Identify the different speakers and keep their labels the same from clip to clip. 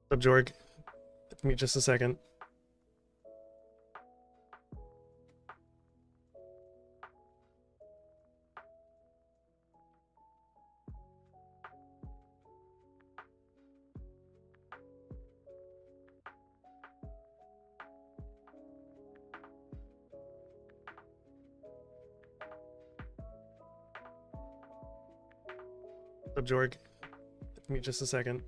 Speaker 1: What's up, Jorg? Give me just a second. What's up, Jorg? Give me just a second.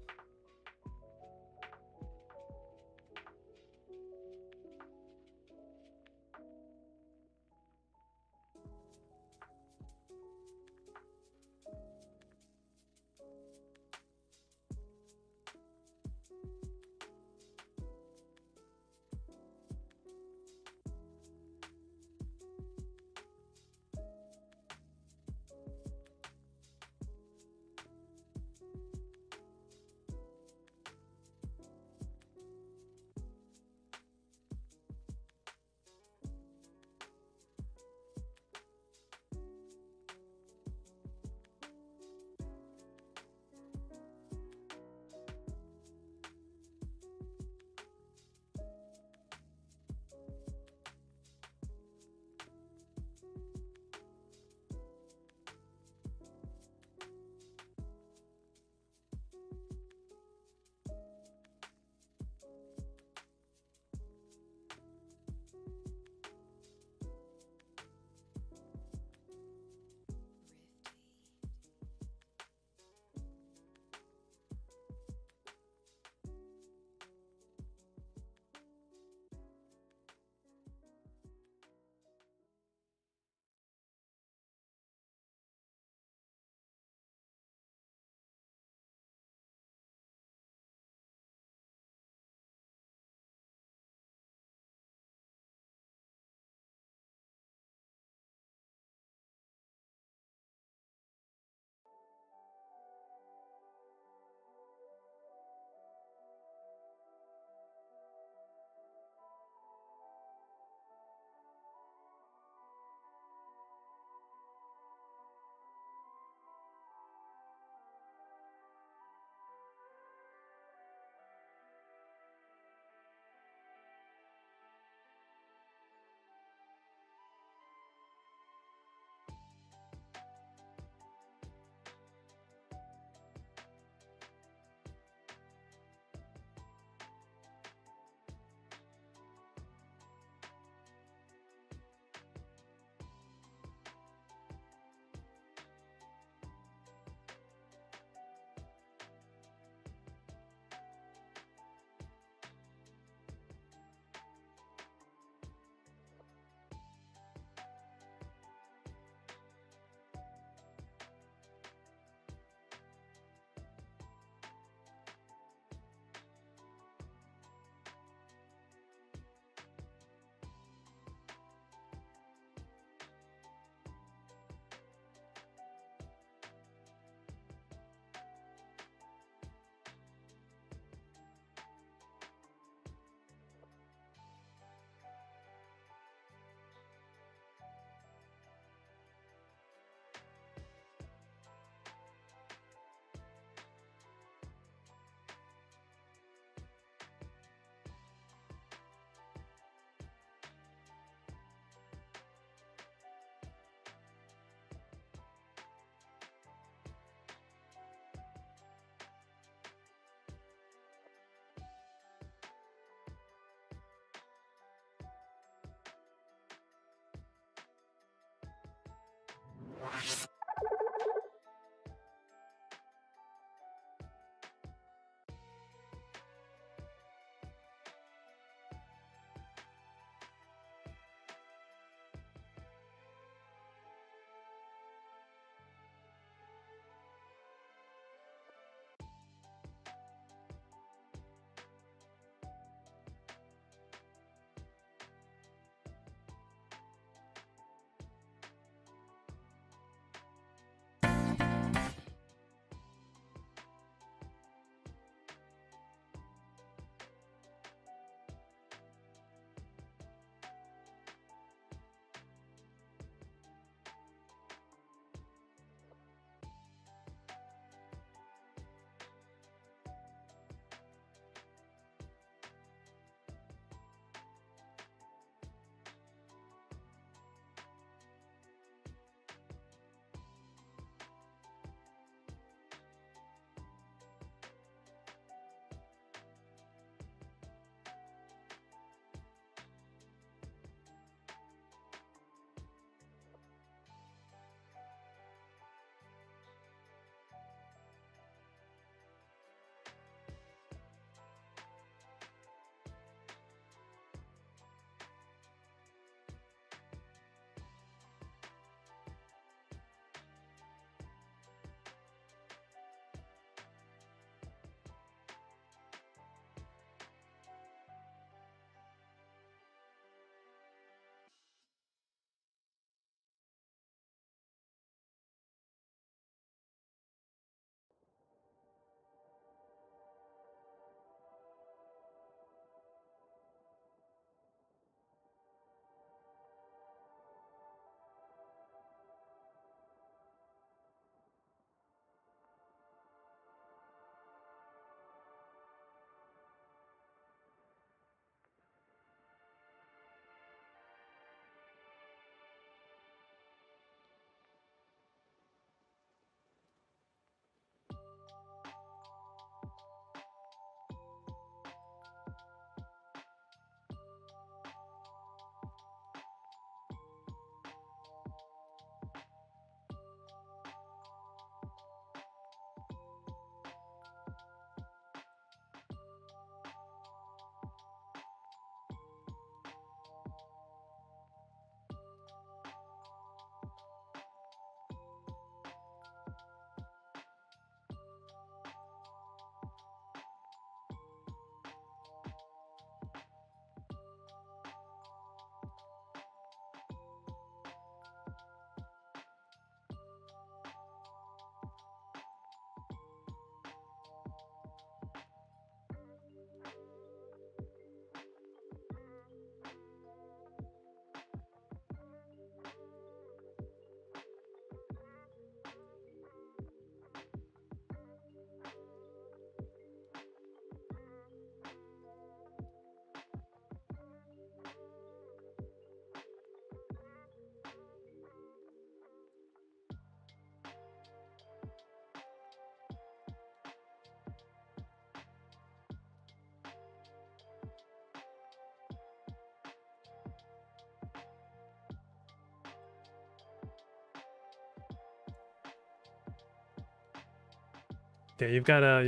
Speaker 1: Yeah, you've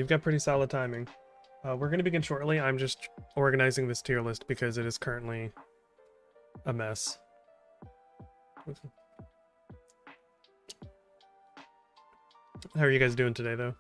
Speaker 1: got pretty solid timing. We're gonna begin shortly. I'm just organizing this tier list because it is currently a mess. How are you guys doing today, though?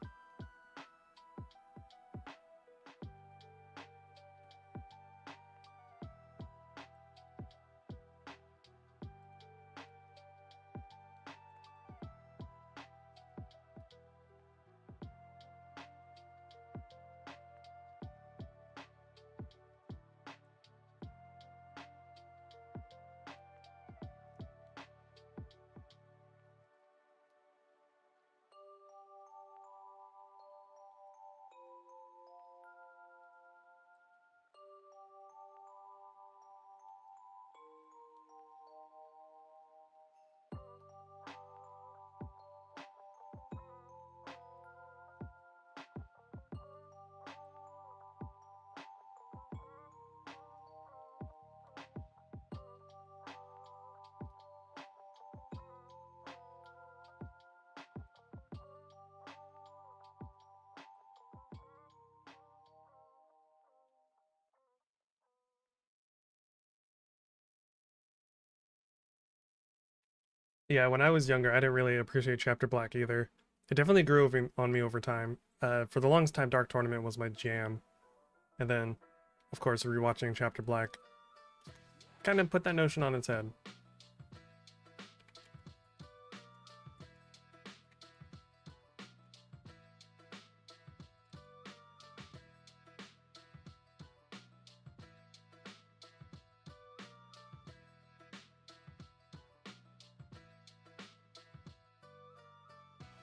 Speaker 1: Yeah, when I was younger, I didn't really appreciate Chapter Black either. It definitely grew on me over time. For the longest time, Dark Tournament was my jam. And then, of course, rewatching Chapter Black kind of put that notion on its head.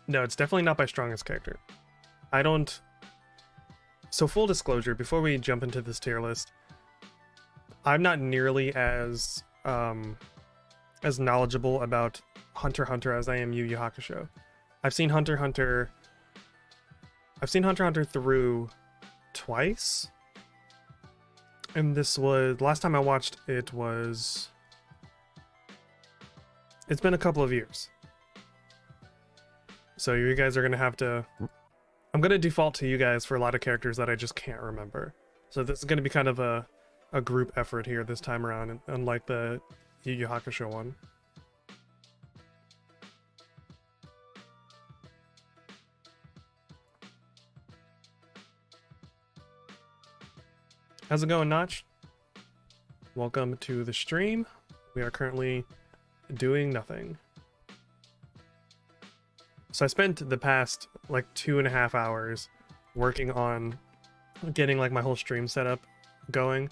Speaker 1: No, it's definitely not my strongest character. I don't... So full disclosure, before we jump into this tier list, I'm not nearly as knowledgeable about Hunter x Hunter as I am Yu Yu Hakusho. I've seen Hunter x Hunter... I've seen Hunter x Hunter through twice. And this was... Last time I watched it was... It's been a couple of years. So you guys are going to have to... I'm going to default to you guys for a lot of characters that I just can't remember. So this is going to be kind of a group effort here this time around, unlike the Yu Yu Hakusho one. How's it going, Notch? Welcome to the stream. We are currently doing nothing. So I spent the past like 2.5 hours working on getting like my whole stream setup going.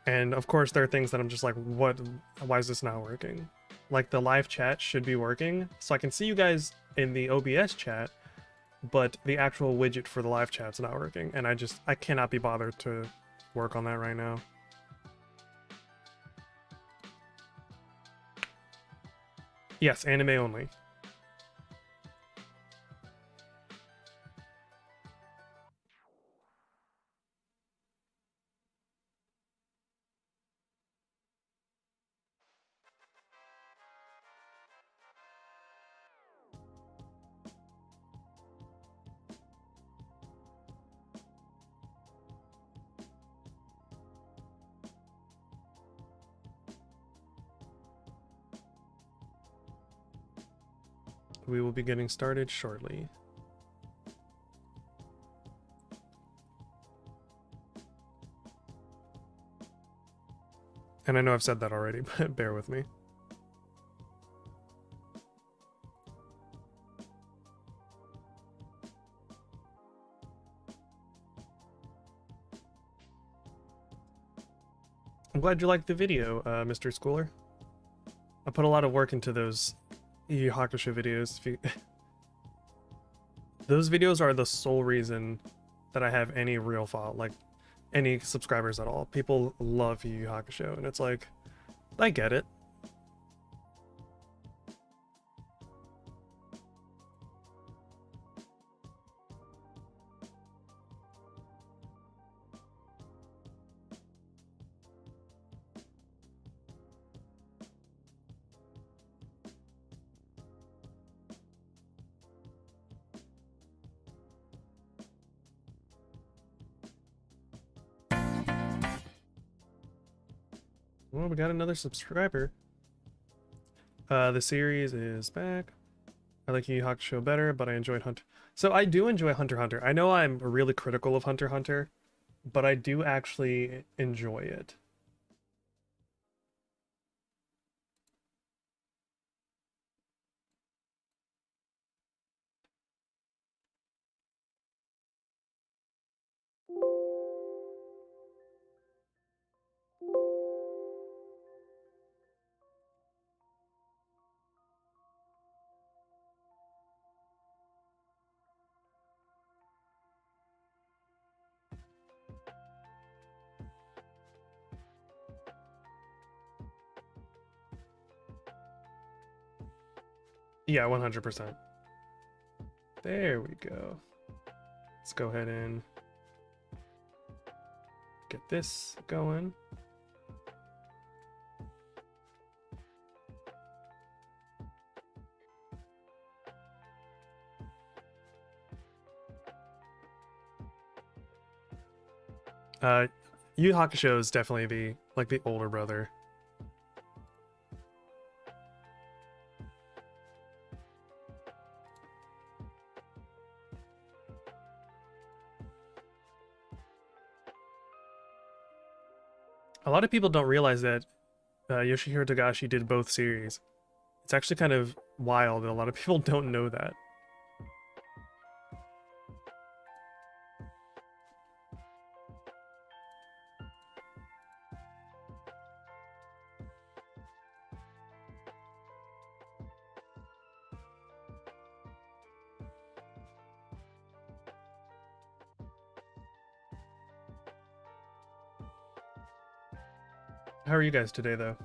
Speaker 1: And of course there are things that I'm just like, why is this not working? Like the live chat should be working. So I can see you guys in the OBS chat, but the actual widget for the live chat's not working. And I cannot be bothered to work on that right now. Yes, anime only. We will be getting started shortly. And I know I've said that already, but bear with me. I'm glad you liked the video, Mr. Schooler. I put a lot of work into those Yu Yu Hakusho videos. Those videos are the sole reason that I have any real like any subscribers at all. People love Yu Yu Hakusho, and it's like, I get it. Well, we got another subscriber. The series is back. I like Yu Yu Hakusho better, but I enjoyed Hunter. So I do enjoy Hunter x Hunter. I know I'm really critical of Hunter x Hunter, but I do actually enjoy it. Yeah, 100%. There we go. Let's go ahead and get this going. Yu Yu Hakusho is definitely the older brother. A lot of people don't realize that Yoshihiro Togashi did both series. It's actually kind of wild, and a lot of people don't know that. How are you guys today, though?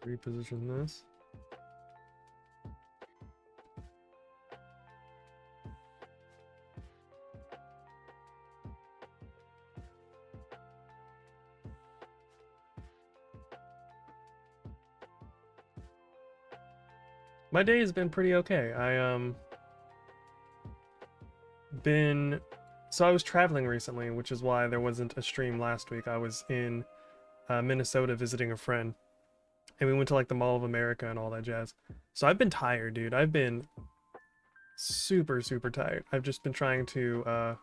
Speaker 1: Reposition this. My day has been pretty okay. So I was traveling recently, which is why there wasn't a stream last week. I was in Minnesota visiting a friend, and we went to like the Mall of America and all that jazz. So I've been tired, dude. I've been super tired. I've just been trying to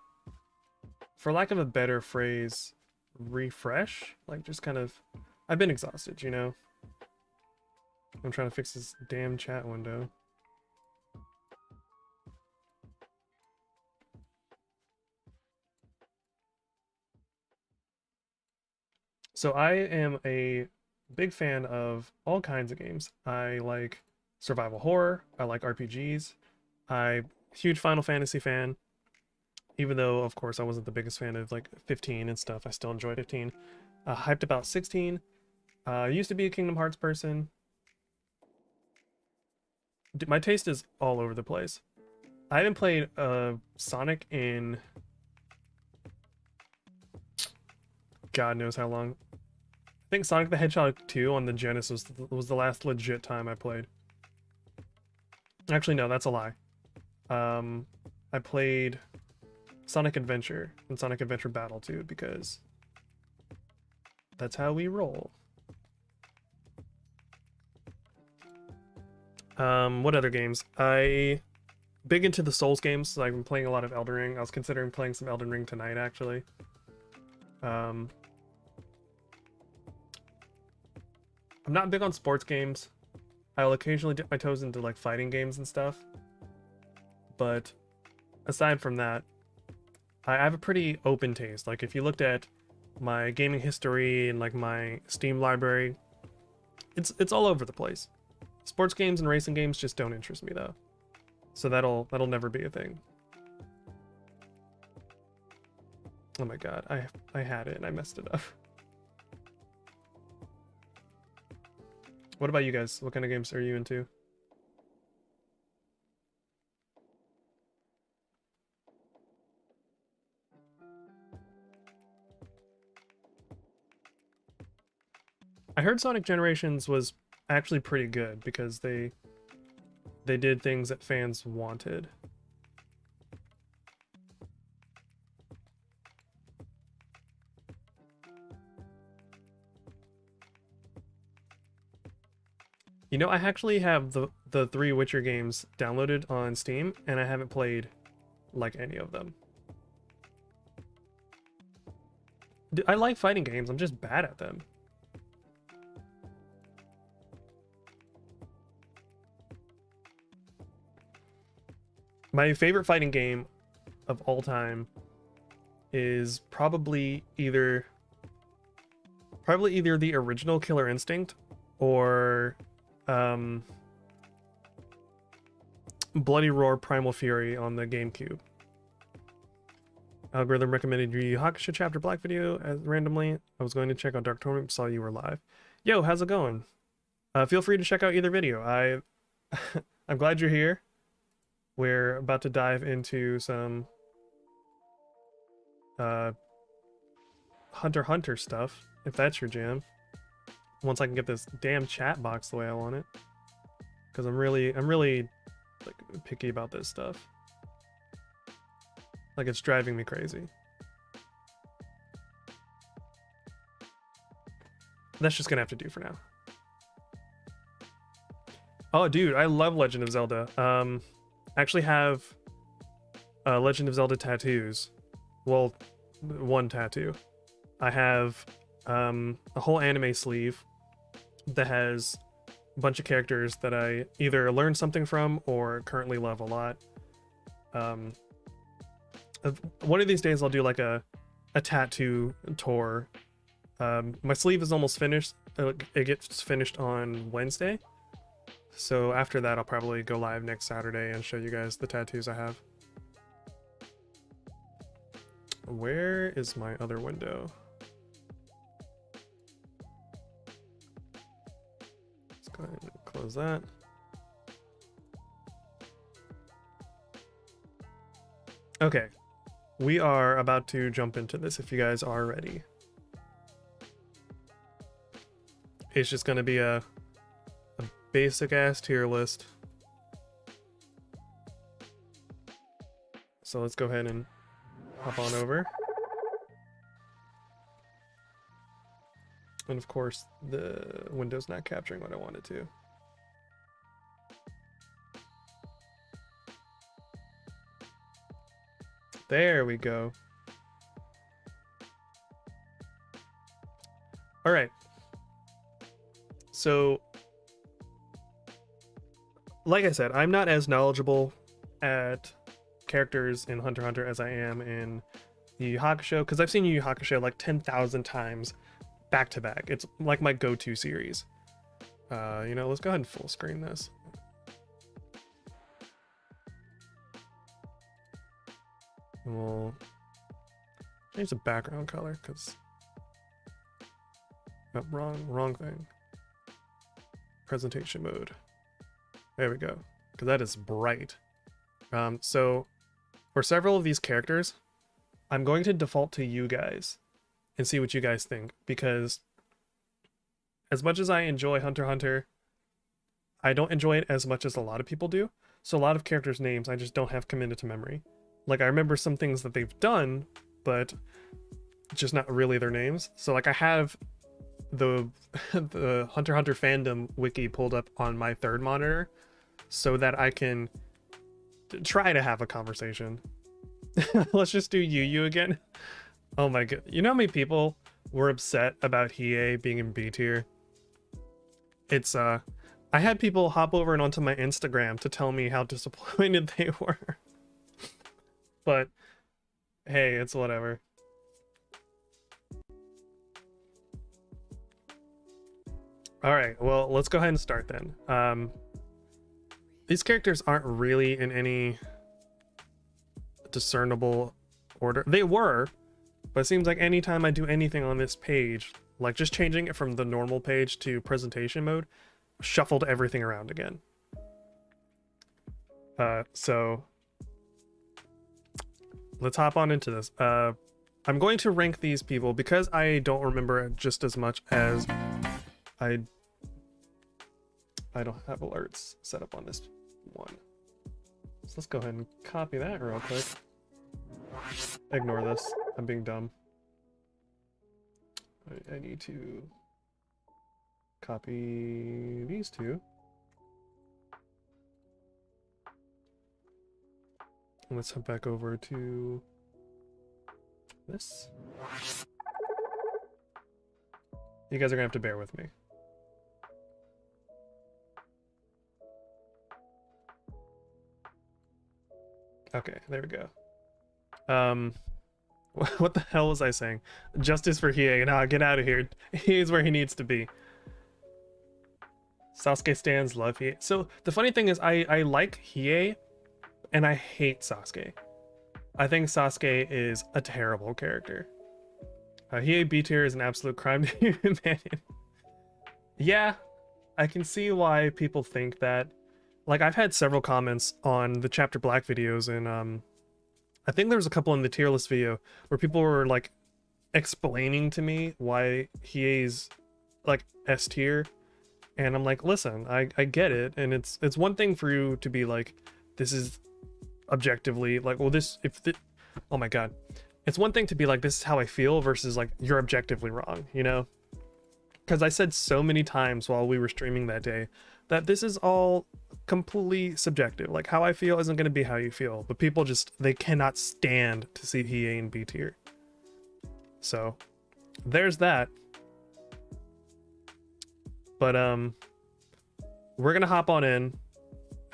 Speaker 1: for lack of a better phrase, refresh. Like just kind of, I've been exhausted, you know? I'm trying to fix this damn chat window. So I am a big fan of all kinds of games. I like survival horror. I like RPGs. I'm a huge Final Fantasy fan. Even though, of course, I wasn't the biggest fan of like 15 and stuff, I still enjoy 15. Hyped about 16. Used to be a Kingdom Hearts person. My taste is all over the place. I haven't played Sonic in God knows how long. I think Sonic the Hedgehog 2 on the Genesis was the last legit time I played. Actually, no, that's a lie. I played Sonic Adventure and Sonic Adventure Battle 2 because that's how we roll. What other games? Big into the Souls games, so I've been playing a lot of Elden Ring. I was considering playing some Elden Ring tonight, actually. I'm not big on sports games. I'll occasionally dip my toes into like fighting games and stuff. But aside from that, I have a pretty open taste. Like if you looked at my gaming history and like my Steam library, it's all over the place. Sports games and racing games just don't interest me though. So that'll never be a thing. Oh my god, I had it and I messed it up. What about you guys? What kind of games are you into? I heard Sonic Generations was actually pretty good because they did things that fans wanted. You know, I actually have the 3 Witcher games downloaded on Steam, and I haven't played like any of them. I like fighting games, I'm just bad at them. My favorite fighting game of all time is probably either the original Killer Instinct or Bloody Roar Primal Fury on the GameCube. Algorithm recommended Yu Yu Hakusho Chapter Black video as randomly. I was going to check out Dark Tournament, saw you were live. Yo, how's it going? Feel free to check out either video. I'm glad you're here. We're about to dive into some Hunter x Hunter stuff, if that's your jam. Once I can get this damn chat box the way I want it, because I'm really like picky about this stuff. Like, it's driving me crazy. That's just gonna have to do for now. Oh, dude, I love Legend of Zelda. I actually have Legend of Zelda tattoos. Well, one tattoo. I have a whole anime sleeve that has a bunch of characters that I either learned something from or currently love a lot. One of these days I'll do like a tattoo tour. My sleeve is almost finished. It gets finished on Wednesday. So after that I'll probably go live next Saturday and show you guys the tattoos I have. Where is my other window? Let's go ahead and close that. Okay, we are about to jump into this if you guys are ready. It's just gonna be a basic ass tier list. So let's go ahead and hop on over. And of course, the window's not capturing what I wanted to. There we go. All right. So, like I said, I'm not as knowledgeable at characters in Hunter x Hunter as I am in Yu Yu Hakusho, because I've seen Yu Yu Hakusho like 10,000 times back to back. It's like my go-to series. You know, let's go ahead and full screen this. And we'll change the background color because wrong thing. Presentation mode. There we go. Because that is bright. So for several of these characters, I'm going to default to you guys and see what you guys think, because as much as I enjoy Hunter x Hunter, I don't enjoy it as much as a lot of people do. So a lot of characters' names I just don't have committed to memory. Like, I remember some things that they've done, but just not really their names. So like, I have the Hunter x Hunter fandom wiki pulled up on my third monitor so that I can try to have a conversation. Let's just do YuYu again. Oh my god. You know how many people were upset about Hiei being in B tier? It's I had people hop over and onto my Instagram to tell me how disappointed they were. But hey, it's whatever. All right, well, let's go ahead and start then. these characters aren't really in any discernible order. They were, but it seems like anytime I do anything on this page, like just changing it from the normal page to presentation mode, shuffled everything around again. So let's hop on into this. I'm going to rank these people because I don't remember just as much as I don't have alerts set up on this one. So let's go ahead and copy that real quick. Ignore this. I'm being dumb. I need to copy these two. And let's head back over to this. You guys are gonna have to bear with me. Okay, there we go. What the hell was I saying? Justice for Hiei. Nah, get out of here. He's where he needs to be. Sasuke stands love Hiei. So the funny thing is I like Hiei and I hate Sasuke. I think Sasuke is a terrible character. Hiei B tier is an absolute crime to humanity. Yeah, I can see why people think that. Like, I've had several comments on the Chapter Black videos, and I think there was a couple in the tier list video where people were like explaining to me why Hiei's like S tier, and I'm like, listen, I get it, and it's one thing for you to be like, this is objectively like, well, oh my god, it's one thing to be like, this is how I feel, versus like, you're objectively wrong, you know? Because I said so many times while we were streaming that day that this is all completely subjective. Like, how I feel isn't going to be how you feel, but people just, they cannot stand to see Hiei in B tier. So there's that. But we're gonna hop on in.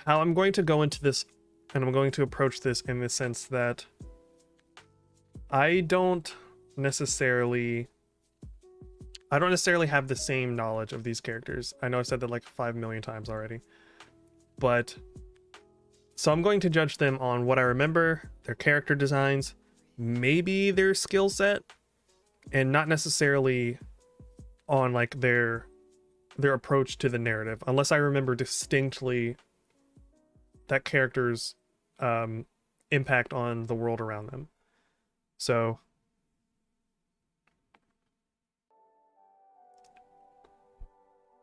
Speaker 1: How I'm going to go into this, and I'm going to approach this in the sense that I don't necessarily have the same knowledge of these characters. I know I've said that like 5 million times already, but so I'm going to judge them on what I remember, their character designs, maybe their skill set, and not necessarily on like their approach to the narrative, unless I remember distinctly that character's impact on the world around them. So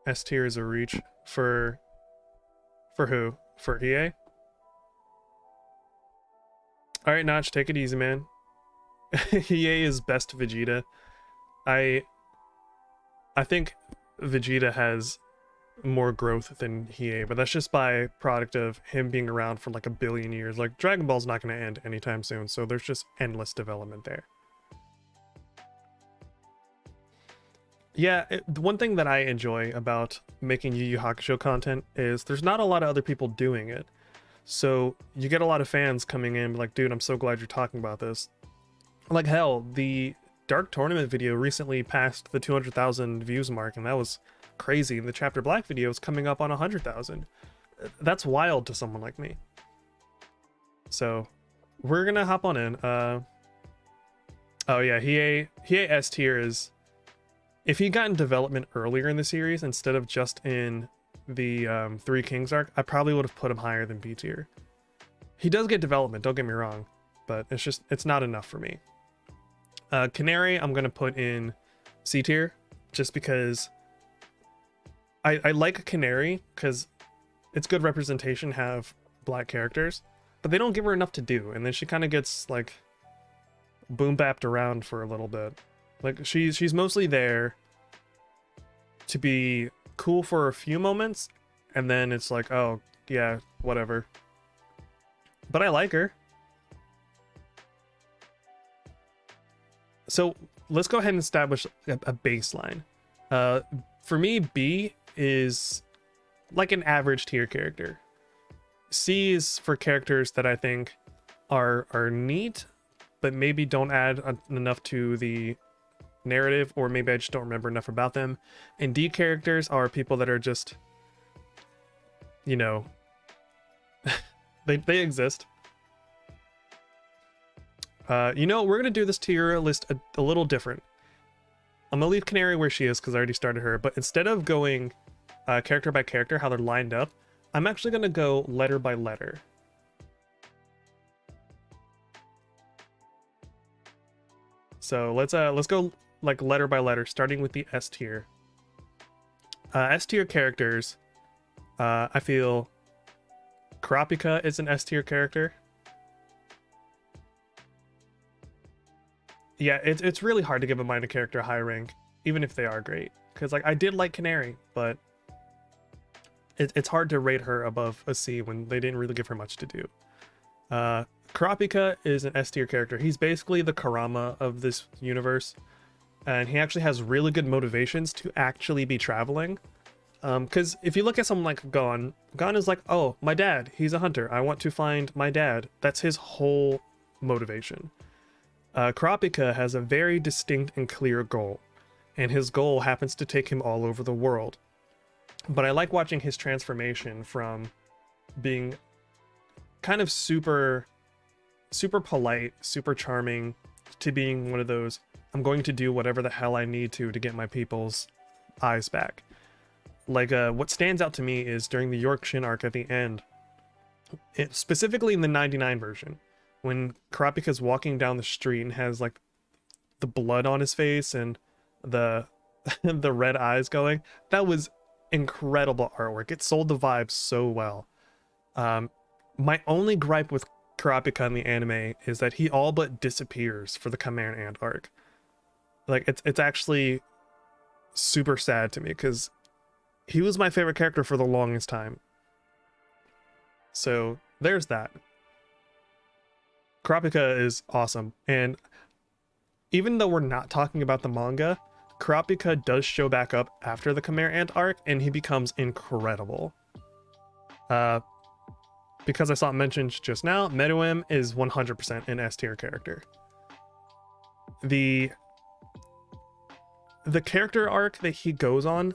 Speaker 1: S tier is a reach for who? For Hiei? Alright, Notch, take it easy, man. Hiei is best Vegeta. I think Vegeta has more growth than Hiei, but that's just by product of him being around for like 1 billion years. Like, Dragon Ball's not going to end anytime soon, so there's just endless development there. Yeah, the one thing that I enjoy about making Yu Yu Hakusho content is there's not a lot of other people doing it. So you get a lot of fans coming in like, dude, I'm so glad you're talking about this. Like, hell, the Dark Tournament video recently passed the 200,000 views mark, and that was crazy. And the Chapter Black video is coming up on 100,000. That's wild to someone like me. So we're gonna hop on in. Oh yeah, Hiei S tier is, if he got in development earlier in the series instead of just in the Three Kings arc, I probably would have put him higher than B tier. He does get development, don't get me wrong, but it's not enough for me. Canary, I'm gonna put in C tier, just because I like Canary, because it's good representation, have black characters, but they don't give her enough to do, and then she kind of gets like boom bapped around for a little bit. Like, she's mostly there to be cool for a few moments, and then it's like, oh yeah, whatever. But I like her. So let's go ahead and establish a baseline. For me, B is like an average tier character. C is for characters that I think are neat, but maybe don't add enough to the narrative, or maybe I just don't remember enough about them. And D characters are people that are just, you know, They exist. You know, we're gonna do this tier list a little different. I'm gonna leave Canary where she is because I already started her, but instead of going character by character, how they're lined up, I'm actually gonna go letter by letter. So let's go like letter by letter, starting with the S tier. S tier characters, I feel Kurapika is an S tier character. Yeah, it's really hard to give a minor character a high rank, even if they are great. Because like I did like Canary, but it's hard to rate her above a C when they didn't really give her much to do. Kurapika is an S tier character. He's basically the Kurama of this universe, and he actually has really good motivations to actually be traveling. Because if you look at someone like Gon is like, oh, my dad, he's a hunter. I want to find my dad. That's his whole motivation. Kurapika has a very distinct and clear goal, and his goal happens to take him all over the world. But I like watching his transformation from being kind of super polite, super charming, to being one of those, I'm going to do whatever the hell I need to get my people's eyes back. Like, what stands out to me is during the Yorkshin arc at the end, specifically in the 99 version, when Kurapika's walking down the street and has like the blood on his face and the the red eyes going, that was incredible artwork. It sold the vibe so well. My only gripe with Kurapika in the anime is that he all but disappears for the Chimera Ant arc. Like, it's actually super sad to me because he was my favorite character for the longest time. So there's that. Kurapika is awesome, and even though we're not talking about the manga, Kurapika does show back up after the Chimera Ant arc, and he becomes incredible. Because I saw it mentioned just now, Meruem is 100% an S tier character. The character arc that he goes on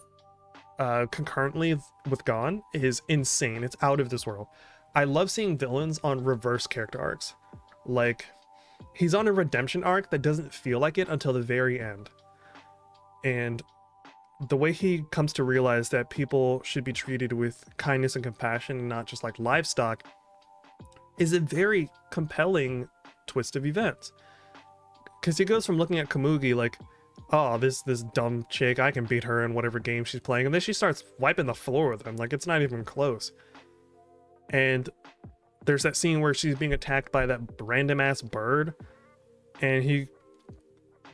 Speaker 1: concurrently with Gon is insane. It's out of this world. I love seeing villains on reverse character arcs. Like, he's on a redemption arc that doesn't feel like it until the very end. And the way he comes to realize that people should be treated with kindness and compassion and not just like livestock is a very compelling twist of events. Because he goes from looking at Komugi like, oh, this dumb chick, I can beat her in whatever game she's playing, and then she starts wiping the floor with him, like it's not even close. And there's that scene where she's being attacked by that random ass bird, and he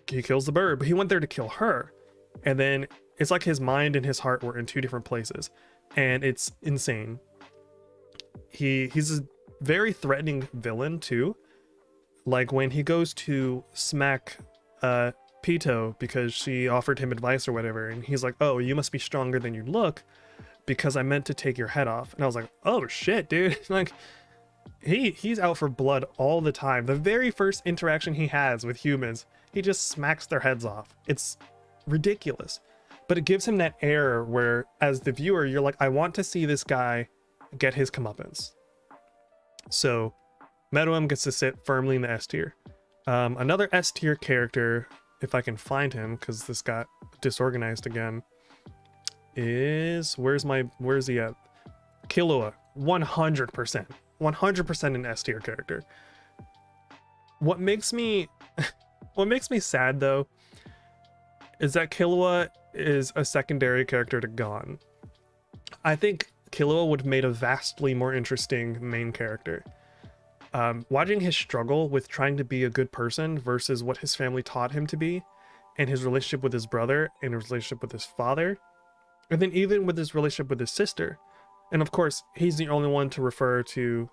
Speaker 1: kills the bird, but he went there to kill her. And then it's like his mind and his heart were in two different places, and it's insane. He's a very threatening villain too. Like when he goes to smack Pitou because she offered him advice or whatever, and he's like, oh, you must be stronger than you look because I meant to take your head off. And I was like, oh shit, dude. Like, he's out for blood all the time. The very first interaction he has with humans, he just smacks their heads off. It's ridiculous, but it gives him that air where as the viewer you're like, I want to see this guy get his comeuppance. So Meruem gets to sit firmly in the S tier. Another S tier character, if I can find him because this got disorganized again, is where's he at? Killua. 100% an S tier character. What makes me sad though is that Killua is a secondary character to Gon. I think Killua would have made a vastly more interesting main character. Watching his struggle with trying to be a good person versus what his family taught him to be, and his relationship with his brother, and his relationship with his father, and then even with his relationship with his sister. And of course, he's the only one to refer to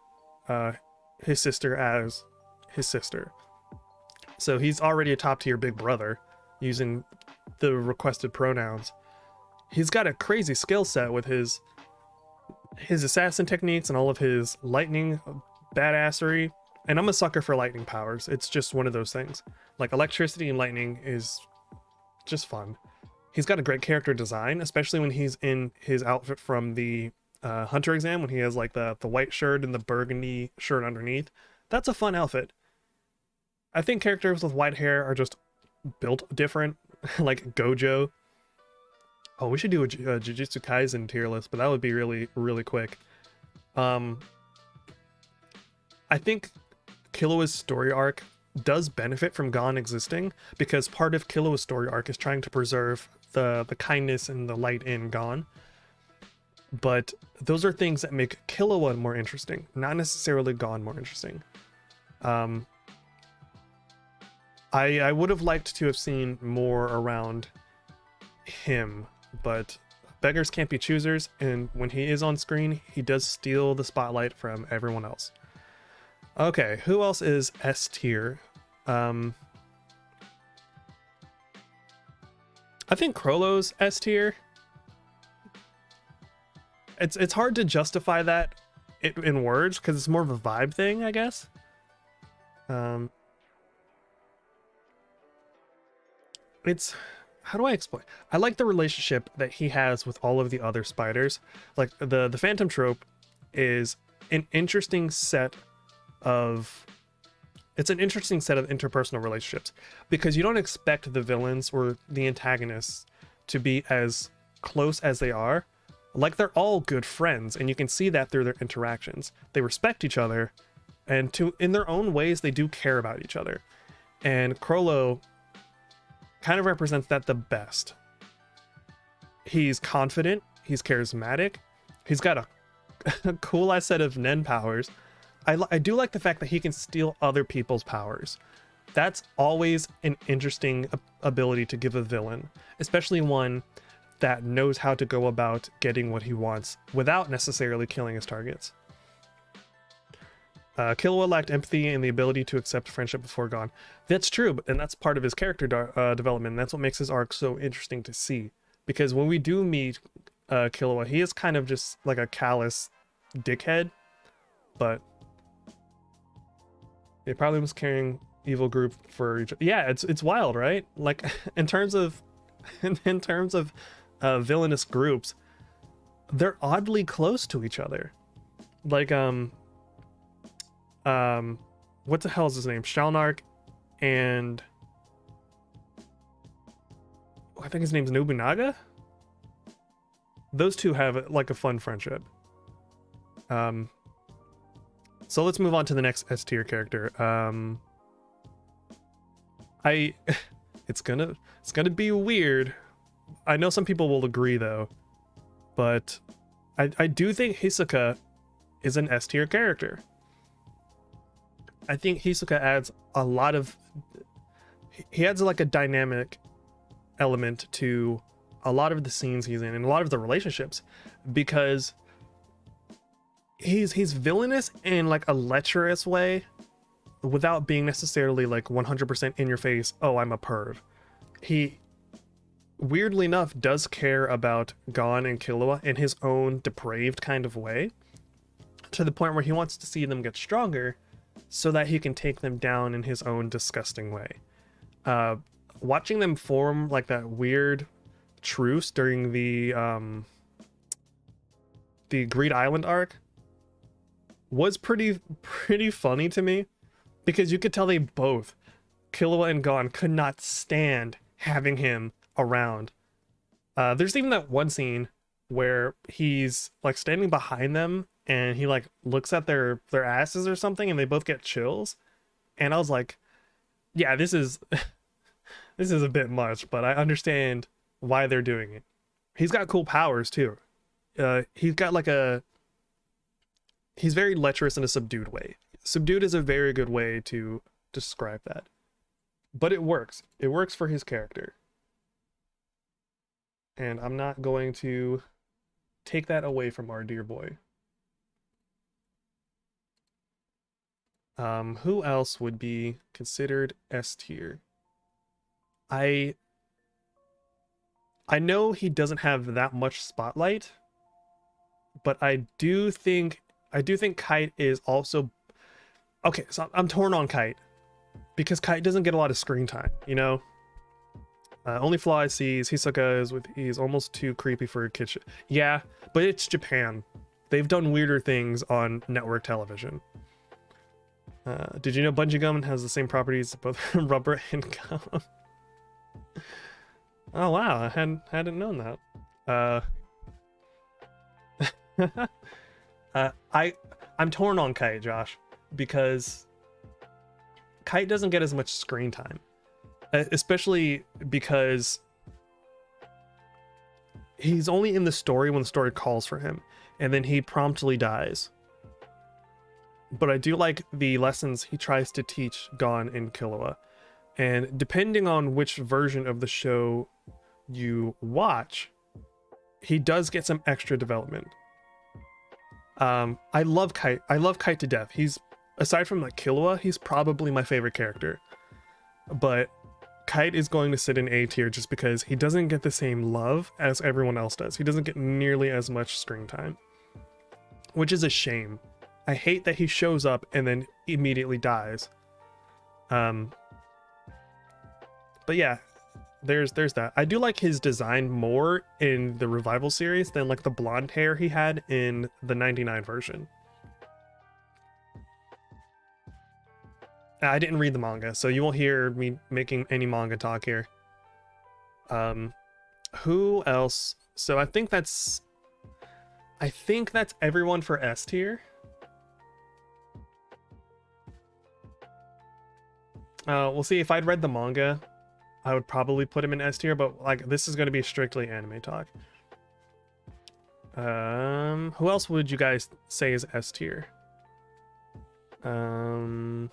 Speaker 1: his sister as his sister. So he's already a top tier big brother using the requested pronouns. He's got a crazy skill set with his assassin techniques and all of his lightning badassery. And I'm a sucker for lightning powers. It's just one of those things. Like, electricity and lightning is just fun. He's got a great character design, especially when he's in his outfit from the hunter exam when he has like the white shirt and the burgundy shirt underneath. That's a fun outfit. I think characters with white hair are just built different, like Gojo. Oh, we should do a Jujutsu Kaisen tier list, but that would be really, really quick. I think Killua's story arc does benefit from Gon existing, because part of Killua's story arc is trying to preserve the kindness and the light in Gon. But those are things that make Killua more interesting, not necessarily Gon more interesting. I would have liked to have seen more around him, but beggars can't be choosers, and when he is on screen, he does steal the spotlight from everyone else. Okay, who else is S tier? I think Chrollo's S tier. It's hard to justify that in words because it's more of a vibe thing, I guess. It's, how do I explain? I like the relationship that he has with all of the other spiders. Like the Phantom Troupe is an interesting set of, it's an interesting set of interpersonal relationships, because you don't expect the villains or the antagonists to be as close as they are. Like, they're all good friends, and you can see that through their interactions. They respect each other, and in their own ways, they do care about each other. And Chrollo kind of represents that the best. He's confident, he's charismatic, he's got a cool ass set of Nen powers. I do like the fact that he can steal other people's powers. That's always an interesting ability to give a villain, especially one that knows how to go about getting what he wants without necessarily killing his targets. Killua lacked empathy and the ability to accept friendship before Gon. That's true, and that's part of his character development. And that's what makes his arc so interesting to see. Because when we do meet Killua, he is kind of just like a callous dickhead, but he probably was carrying evil group for each. Yeah, it's wild, right? Like in terms of villainous groups, they're oddly close to each other. Like what the hell is his name? Shalnark and I think his name's Nobunaga. Those two have like a fun friendship. So let's move on to the next S tier character. It's gonna be weird. I know some people will agree though, but I do think Hisoka is an S tier character. I think Hisoka adds a lot of, he adds like a dynamic element to a lot of the scenes he's in and a lot of the relationships, because he's villainous in like a lecherous way without being necessarily like 100% in your face, oh, I'm a perv. He weirdly enough does care about Gon and Killua in his own depraved kind of way, to the point where he wants to see them get stronger so that he can take them down in his own disgusting way. Watching them form like that weird truce during the Greed Island arc was pretty funny to me, because you could tell they both, Killua and Gon, could not stand having him around. There's even that one scene where he's like standing behind them and he like looks at their asses or something, and they both get chills, and I was like, yeah, this is this is a bit much, but I understand why they're doing it. He's got cool powers too. He's got like he's very lecherous in a subdued way. Subdued is a very good way to describe that, but it works for his character, and I'm not going to take that away from our dear boy. Who else would be considered S tier? I know he doesn't have that much spotlight, but I do think Kite is also okay. So I'm torn on Kite, because Kite doesn't get a lot of screen time, you know. Only flaw I see is Hisoka he's almost too creepy for a kid. Yeah, but it's Japan. they've done weirder things on network television. Did you know bungee gum has the same properties as both rubber and gum? Oh wow, I hadn't known that. I'm torn on Kite, Josh, because Kite doesn't get as much screen time, especially because he's only in the story when the story calls for him, and then he promptly dies. But I do like the lessons he tries to teach Gon and Killua, and depending on which version of the show you watch, he does get some extra development. I love Kite. I love Kite to death. He's, aside from like Killua, he's probably my favorite character. But Kite is going to sit in A tier just because he doesn't get the same love as everyone else does. He doesn't get nearly as much screen time, which is a shame. I hate that he shows up and then immediately dies. But yeah, there's that. I do like his design more in the Revival series than like the blonde hair he had in the 99 version. I didn't read the manga, so you won't hear me making any manga talk here. Who else? So I think that's everyone for S tier. We'll see. If I'd read the manga, I would probably put him in S tier, but like this is going to be strictly anime talk. Who else would you guys say is S tier? I'm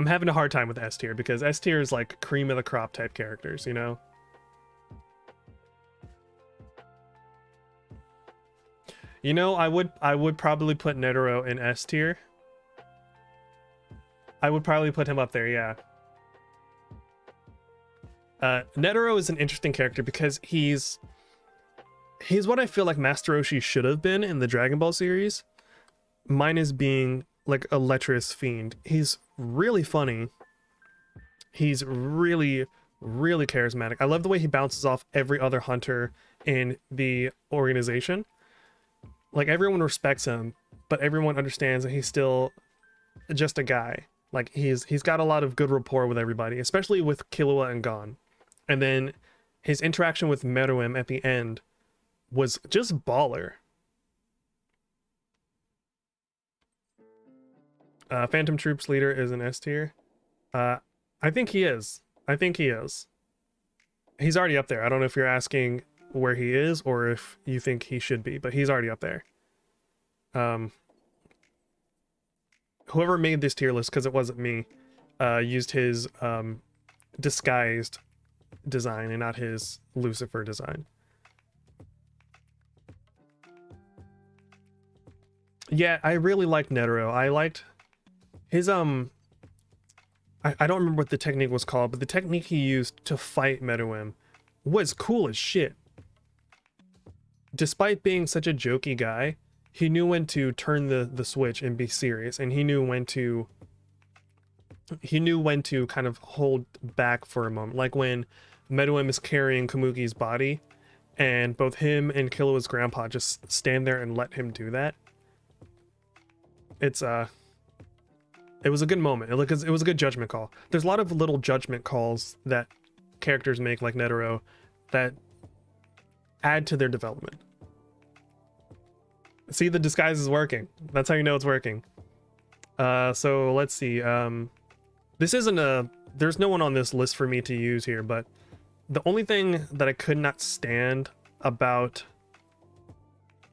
Speaker 1: having a hard time with S tier because S tier is like cream of the crop type characters, you know? You know, I would probably put Netero in S tier. I would probably put him up there, yeah. Netero is an interesting character because he's what I feel like Master Roshi should have been in the Dragon Ball series, minus being like a lecherous fiend. He's really funny. He's really, really charismatic. I love the way he bounces off every other hunter in the organization. Like everyone respects him, but everyone understands that he's still just a guy. Like he's got a lot of good rapport with everybody, especially with Killua and Gon. And then his interaction with Meruem at the end was just baller. Phantom Troupe's leader is an S tier. I think he is. I think he is. He's already up there. I don't know if you're asking where he is or if you think he should be, but he's already up there. Whoever made this tier list, because it wasn't me, used his disguised design and not his Lucifer design. Yeah, I really liked Netero. I liked his I don't remember what the technique was called, but the technique he used to fight Meruem was cool as shit. Despite being such a jokey guy, he knew when to turn the switch and be serious, and he knew when to kind of hold back for a moment. Like when Meruem is carrying Komugi's body, and both him and Killua's grandpa just stand there and let him do that. It was a good moment. It was a good judgment call. There's a lot of little judgment calls that characters make, like Netero, that add to their development. See, the disguise is working. That's how you know it's working. So let's see. This isn't there's no one on this list for me to use here, but the only thing that I could not stand about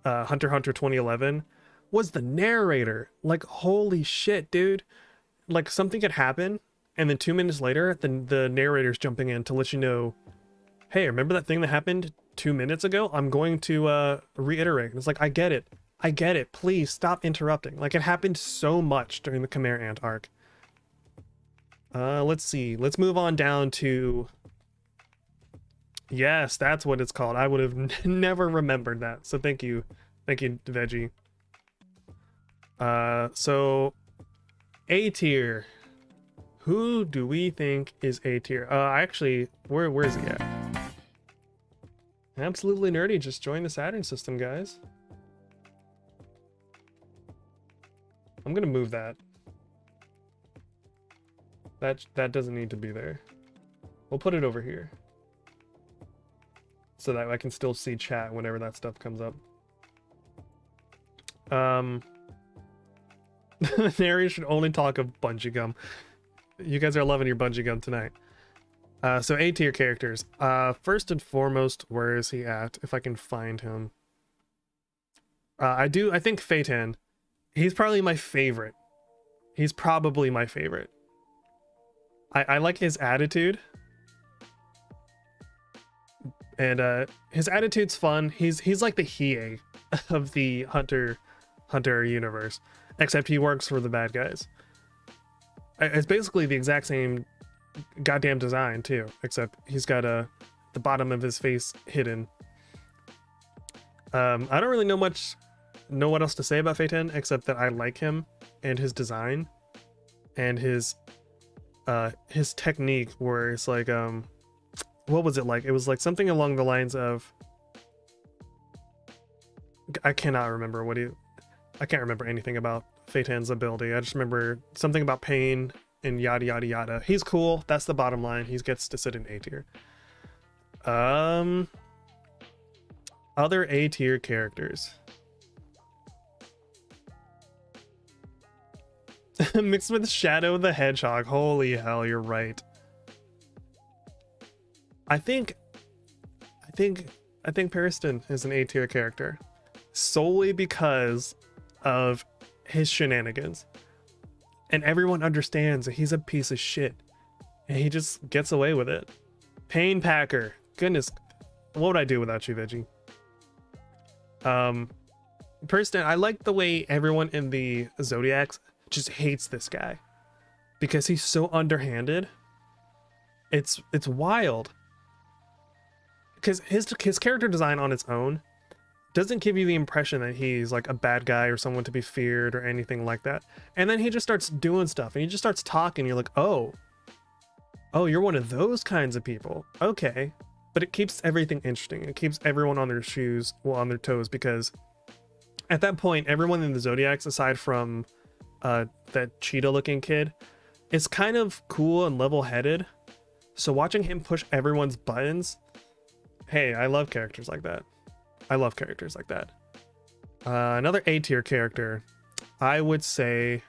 Speaker 1: Hunter x Hunter 2011 was the narrator. Like, holy shit, dude. Like, something could happen, and then 2 minutes later, the narrator's jumping in to let you know, hey, remember that thing that happened 2 minutes ago? I'm going to reiterate. And it's like, I get it. I get it. Please stop interrupting. Like, it happened so much during the Khmer Ant arc. Let's see. Let's move on down to... Yes, that's what it's called. I would have never remembered that. So thank you. Thank you, Veggie. So... A tier. Who do we think is A tier? Actually, where is he at? Absolutely nerdy. Just join the Saturn system, guys. I'm gonna move that. That doesn't need to be there. We'll put it over here, so that I can still see chat whenever that stuff comes up. Canary should only talk of bungee gum. You guys are loving your bungee gum tonight. So A tier characters. First and foremost, where is he at? If I can find him. I think Feitan. He's probably my favorite. He's probably my favorite. I like his attitude. And his attitude's fun. He's like the Hiei of the Hunter universe. Except he works for the bad guys. It's basically the exact same goddamn design too, except he's got the bottom of his face hidden. I don't really know what else to say about Feitan, except that I like him and his design and his technique, where it's like what was it like? It was like something along the lines of, I cannot remember I can't remember anything about Feitan's ability. I just remember something about pain and yada yada yada. He's cool. That's the bottom line. He gets to sit in A tier. Other A tier characters. Mixed with Shadow the Hedgehog. Holy hell, you're right. I think Pariston is an A tier character solely because of his shenanigans. And everyone understands that he's a piece of shit. And he just gets away with it. Pain Packer. Goodness. What would I do without you, Veggie? Pariston, I like the way everyone in the Zodiacs just hates this guy. Because he's so underhanded. It's wild. Because his character design on its own doesn't give you the impression that he's like a bad guy or someone to be feared or anything like that. And then he just starts doing stuff and he just starts talking. You're like, oh, you're one of those kinds of people. Okay. But it keeps everything interesting. It keeps everyone on their shoes, well, on their toes, because at that point, everyone in the Zodiacs, aside from that cheetah looking kid, is kind of cool and level-headed. So watching him push everyone's buttons, hey, I love characters like that. I love characters like that. Another A tier character, I would say.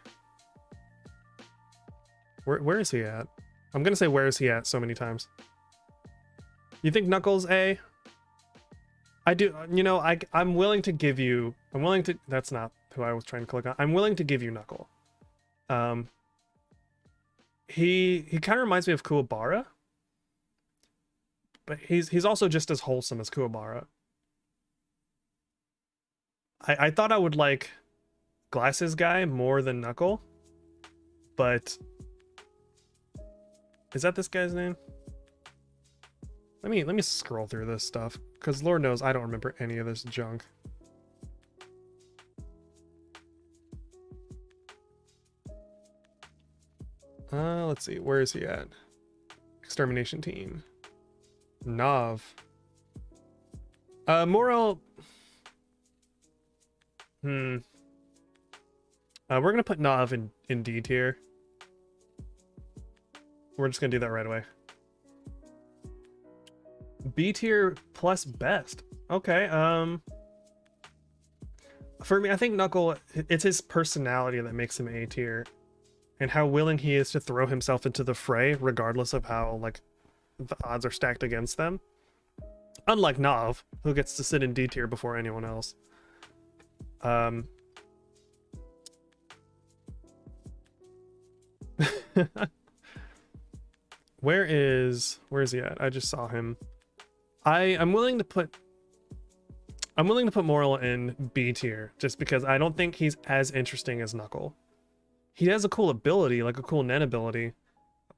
Speaker 1: Where is he at? I'm gonna say where is he at so many times. You think Knuckles A? I do. You know, I'm willing to give you. That's not who I was trying to click on. I'm willing to give you Knuckle. He kind of reminds me of Kuwabara, but he's also just as wholesome as Kuwabara. I thought I would like Glasses Guy more than Knuckle, but is that this guy's name? Let me scroll through this stuff, because Lord knows I don't remember any of this junk. Let's see, where is he at? Extermination Team. Nav. Morel. We're gonna put Nav in D tier. We're just gonna do that right away. B tier plus best. Okay. For me, I think Knuckle, it's his personality that makes him A tier, and how willing he is to throw himself into the fray, regardless of how like the odds are stacked against them. Unlike Nav, who gets to sit in D tier before anyone else. Where is he at? I just saw him. I'm willing to put Morel in B tier, just because I don't think he's as interesting as Knuckle. He has a cool ability, like a cool Nen ability,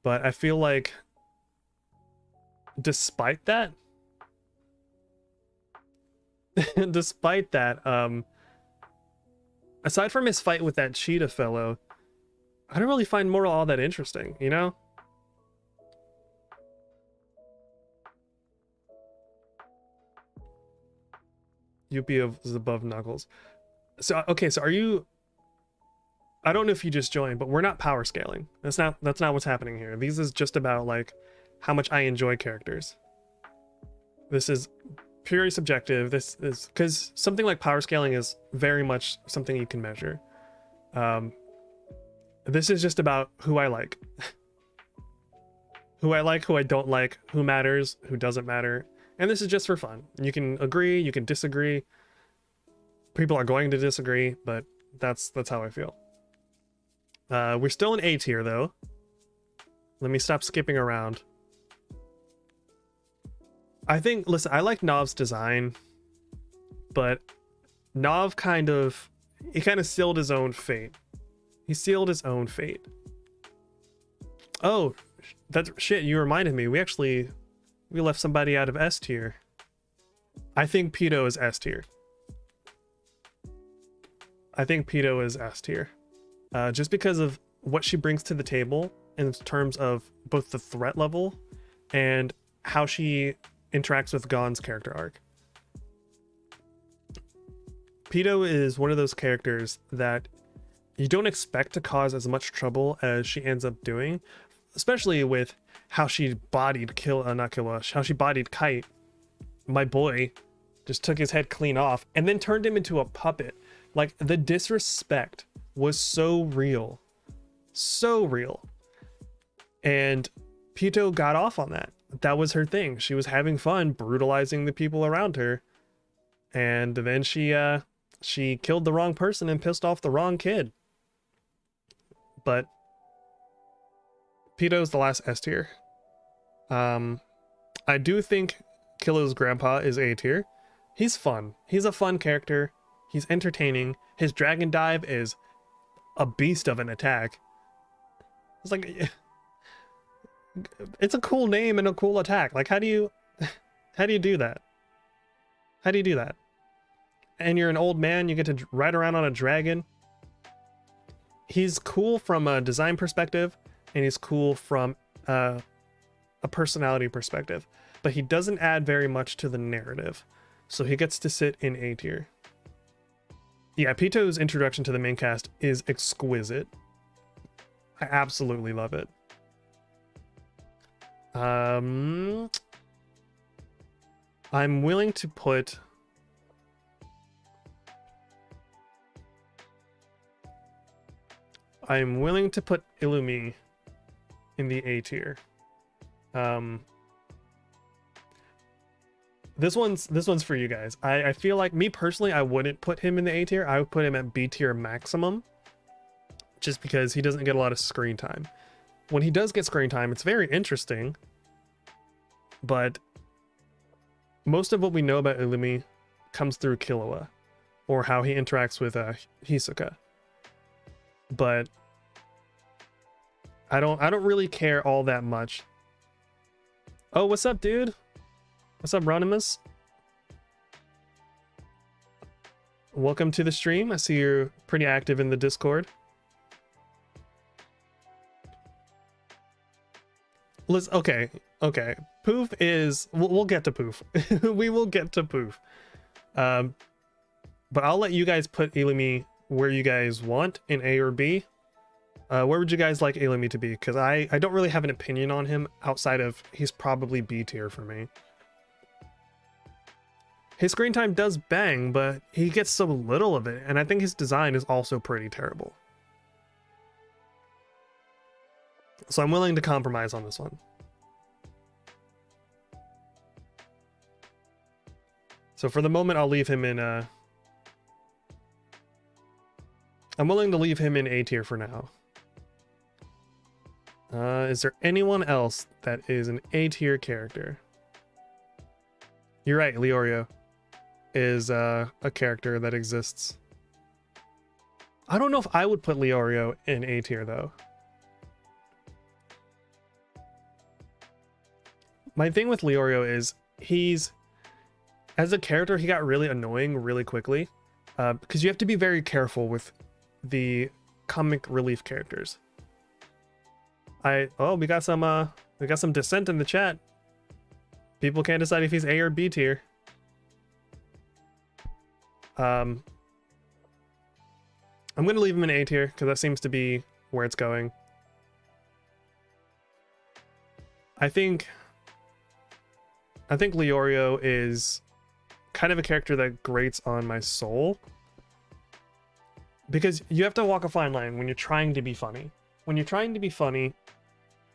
Speaker 1: but I feel like despite that, aside from his fight with that cheetah fellow, I don't really find Morel all that interesting, you know? Youpi is above Knuckles. So okay, so are you? I don't know if you just joined, but we're not power scaling. That's not what's happening here. These is just about like how much I enjoy characters. This is purely subjective. This is because something like power scaling is very much something you can measure. This is just about who I like. Who I like, who I don't like, who matters, who doesn't matter. And this is just for fun. You can agree, you can disagree. People are going to disagree, but that's how I feel. We're still in A tier though. Let me stop skipping around. I think, listen, I like Nov's design, but Nov he kind of sealed his own fate. He sealed his own fate. Oh, that's shit, you reminded me. We left somebody out of S tier. I think Pitou is S tier. I think Pitou is S tier. Just because of what she brings to the table in terms of both the threat level and how she interacts with Gon's character arc. Pitou is one of those characters that you don't expect to cause as much trouble as she ends up doing, especially with how she bodied how she bodied Kite. My boy just took his head clean off and then turned him into a puppet. Like, the disrespect was so real. So real. And Pitou got off on that. That was her thing. She was having fun brutalizing the people around her. And then she killed the wrong person and pissed off the wrong kid. But Pitou's the last S tier. I do think Killua's grandpa is A tier. He's fun. He's a fun character. He's entertaining. His dragon dive is a beast of an attack. It's like, it's a cool name and a cool attack. Like, how do you do that? How do you do that? And you're an old man, you get to ride around on a dragon. He's cool from a design perspective, and he's cool from a personality perspective, but he doesn't add very much to the narrative, so he gets to sit in A tier. Yeah, Pitou's introduction to the main cast is exquisite. I absolutely love it. I'm willing to put Illumi in the A tier. This one's for you guys. I feel like, me personally, I wouldn't put him in the A tier. I would put him at B tier maximum, just because he doesn't get a lot of screen time. When he does get screen time, it's very interesting, but most of what we know about Illumi comes through Killua, or how he interacts with Hisoka. But I don't really care all that much. Oh, what's up, dude? What's up, Ronimus? Welcome to the stream. I see you're pretty active in the Discord. Okay. Pouf is... We'll get to Pouf. We will get to Pouf. But I'll let you guys put Illumi where you guys want, in A or B. Where would you guys like Illumi to be? Because I don't really have an opinion on him outside of he's probably B tier for me. His screen time does bang, but he gets so little of it, and I think his design is also pretty terrible. So I'm willing to compromise on this one. So for the moment, I'll leave him in I'm willing to leave him in A tier for now. Is there anyone else that is an A tier character? You're right, Leorio is a character that exists. I don't know if I would put Leorio in A tier though. My thing with Leorio is as a character, he got really annoying really quickly, because you have to be very careful with the comic relief characters. We got some dissent in the chat. People can't decide if he's A or B tier. I'm gonna leave him in A tier because that seems to be where it's going. I think Leorio is kind of a character that grates on my soul, because you have to walk a fine line when you're trying to be funny. When you're trying to be funny,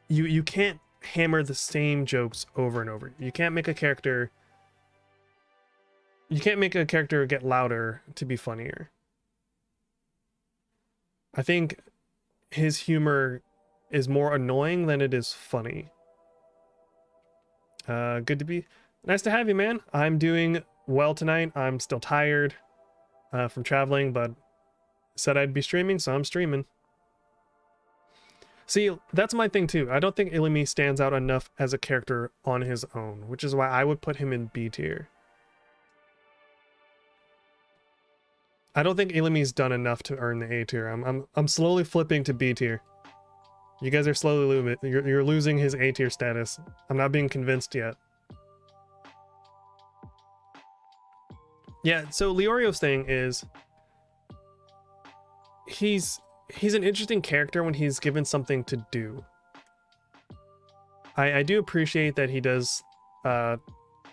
Speaker 1: you can't hammer the same jokes over and over. You can't make a character get louder to be funnier. I think his humor is more annoying than it is funny. Good to be. Nice to have you, man. I'm doing well tonight. I'm still tired from traveling, but said I'd be streaming, so I'm streaming. See, that's my thing too. I don't think Illumi stands out enough as a character on his own, which is why I would put him in B tier. I don't think Illumi's done enough to earn the A tier. I'm slowly flipping to B tier. You guys are slowly you're losing his A tier status. I'm not being convinced yet. Yeah, so Leorio's thing is he's an interesting character when he's given something to do. I do appreciate that he does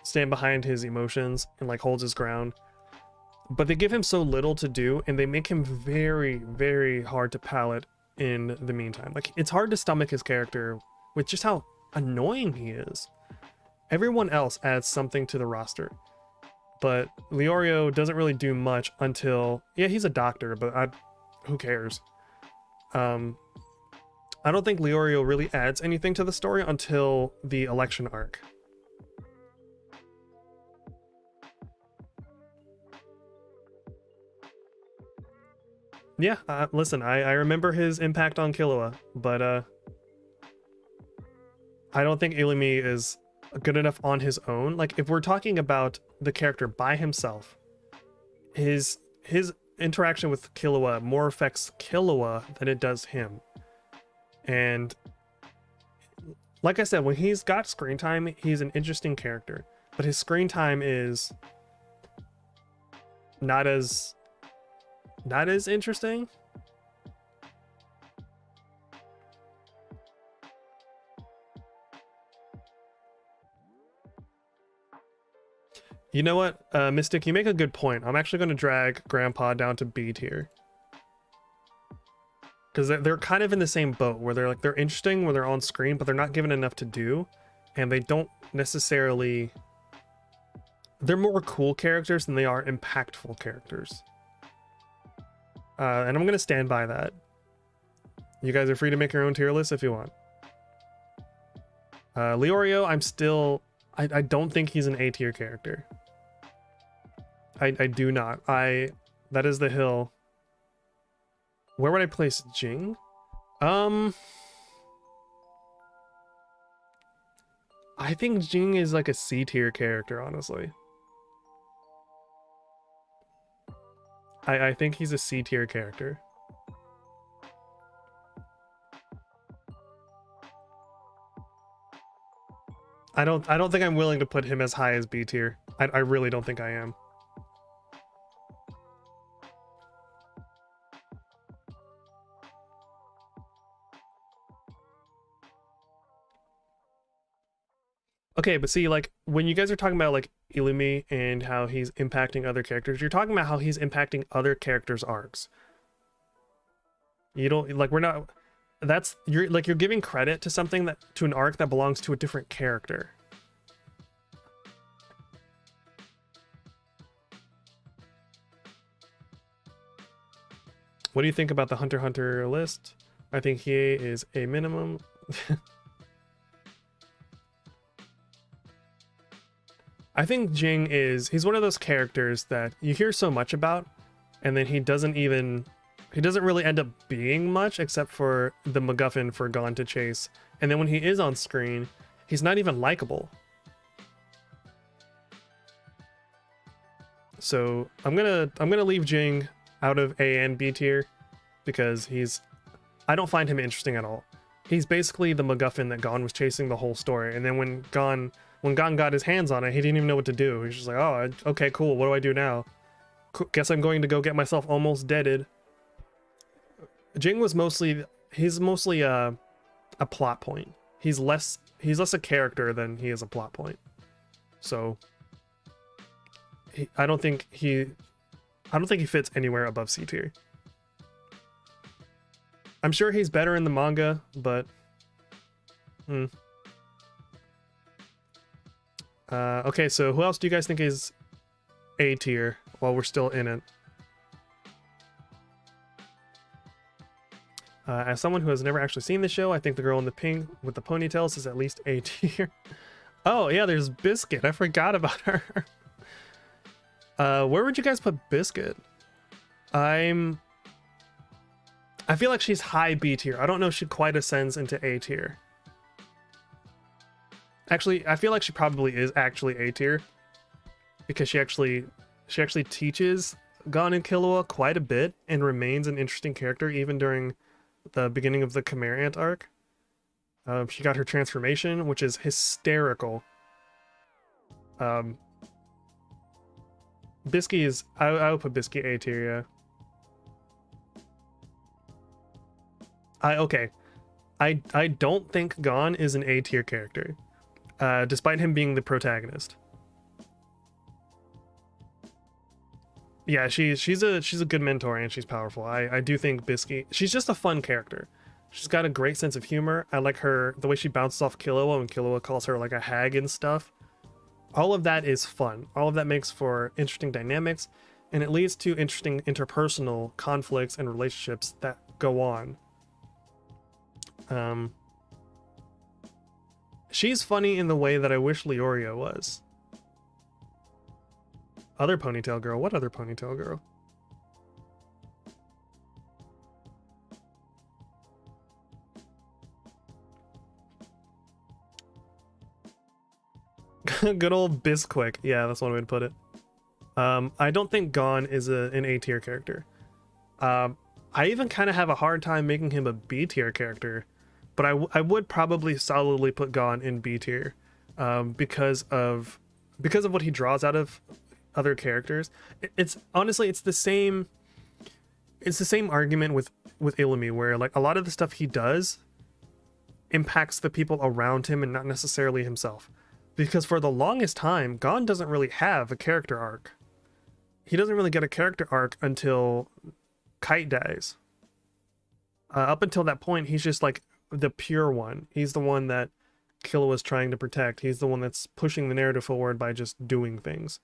Speaker 1: stand behind his emotions and like holds his ground, but they give him so little to do and they make him very, very hard to palate in the meantime. Like, it's hard to stomach his character with just how annoying he is. Everyone else adds something to the roster, but Leorio doesn't really do much until, yeah, he's a doctor, but who cares? I don't think Leorio really adds anything to the story until the election arc. Yeah, listen, I remember his impact on Killua, but I don't think Illumi is good enough on his own. Like, if we're talking about the character by himself, his interaction with Killua more affects Killua than it does him. And like I said, when he's got screen time, he's an interesting character, but his screen time is not as interesting. You know what, Mystic, you make a good point. I'm actually going to drag Grandpa down to B tier, because they're kind of in the same boat where they're interesting when they're on screen, but they're not given enough to do, and they don't necessarily, they're more cool characters than they are impactful characters. And I'm going to stand by that. You guys are free to make your own tier list if you want. Leorio, I don't think he's an A tier character. I do not. That is the hill. Where would I place Ging? I think Ging is like a C tier character, honestly. I think he's a C tier character. I don't think I'm willing to put him as high as B tier. I really don't think I am. Okay, but see, like, when you guys are talking about like Illumi and how he's impacting other characters, you're talking about how he's impacting other characters' arcs. You don't, like, we're not, that's, you're giving credit to something to an arc that belongs to a different character. What do you think about the Hunter x Hunter list? I think he is a minimum. I think Ging he's one of those characters that you hear so much about, and then he doesn't really end up being much except for the MacGuffin for Gon to chase. And then when he is on screen, he's not even likable. So I'm gonna leave Ging out of A and B tier because I don't find him interesting at all. He's basically the MacGuffin that Gon was chasing the whole story, and then when Gon got his hands on it, he didn't even know what to do. He's just like, oh, okay, cool, what do I do now? Guess I'm going to go get myself almost deaded. Ging was mostly, he's mostly a plot point. He's less a character than he is a plot point. So I don't think he fits anywhere above C tier. I'm sure he's better in the manga, but okay, so who else do you guys think is A tier while we're still in it? As someone who has never actually seen the show, I think the girl in the pink with the ponytails is at least A tier. Oh yeah, there's Biscuit. I forgot about her. Where would you guys put Biscuit? I feel like she's high B tier. I don't know if she quite ascends into A tier. Actually, I feel like she probably is actually A tier because she actually teaches Gon and Killua quite a bit and remains an interesting character even during the beginning of the Khmer Ant arc. She got her transformation, which is hysterical. Bisky is I would put Bisky A tier, yeah. I don't think Gon is an A tier character, despite him being the protagonist. Yeah, she's a good mentor and she's powerful. I do think Bisky, she's just a fun character. She's got a great sense of humor. I like the way she bounces off Killua when Killua calls her like a hag and stuff. All of that is fun. All of that makes for interesting dynamics, and it leads to interesting interpersonal conflicts and relationships that go on. She's funny in the way that I wish Leorio was. Other ponytail girl? What other ponytail girl? Good old Bisquick. Yeah, that's one way to put it. I don't think Gon is an A tier character. I even kind of have a hard time making him a B tier character, but I would probably solidly put Gon in B tier because of what he draws out of other characters. It's honestly it's the same argument with Illumi, where like a lot of the stuff he does impacts the people around him and not necessarily himself. Because for the longest time, Gon doesn't really have a character arc. He doesn't really get a character arc until Kite dies. Up until that point, he's just like the pure one. He's the one that Killua is trying to protect. He's the one that's pushing the narrative forward by just doing things.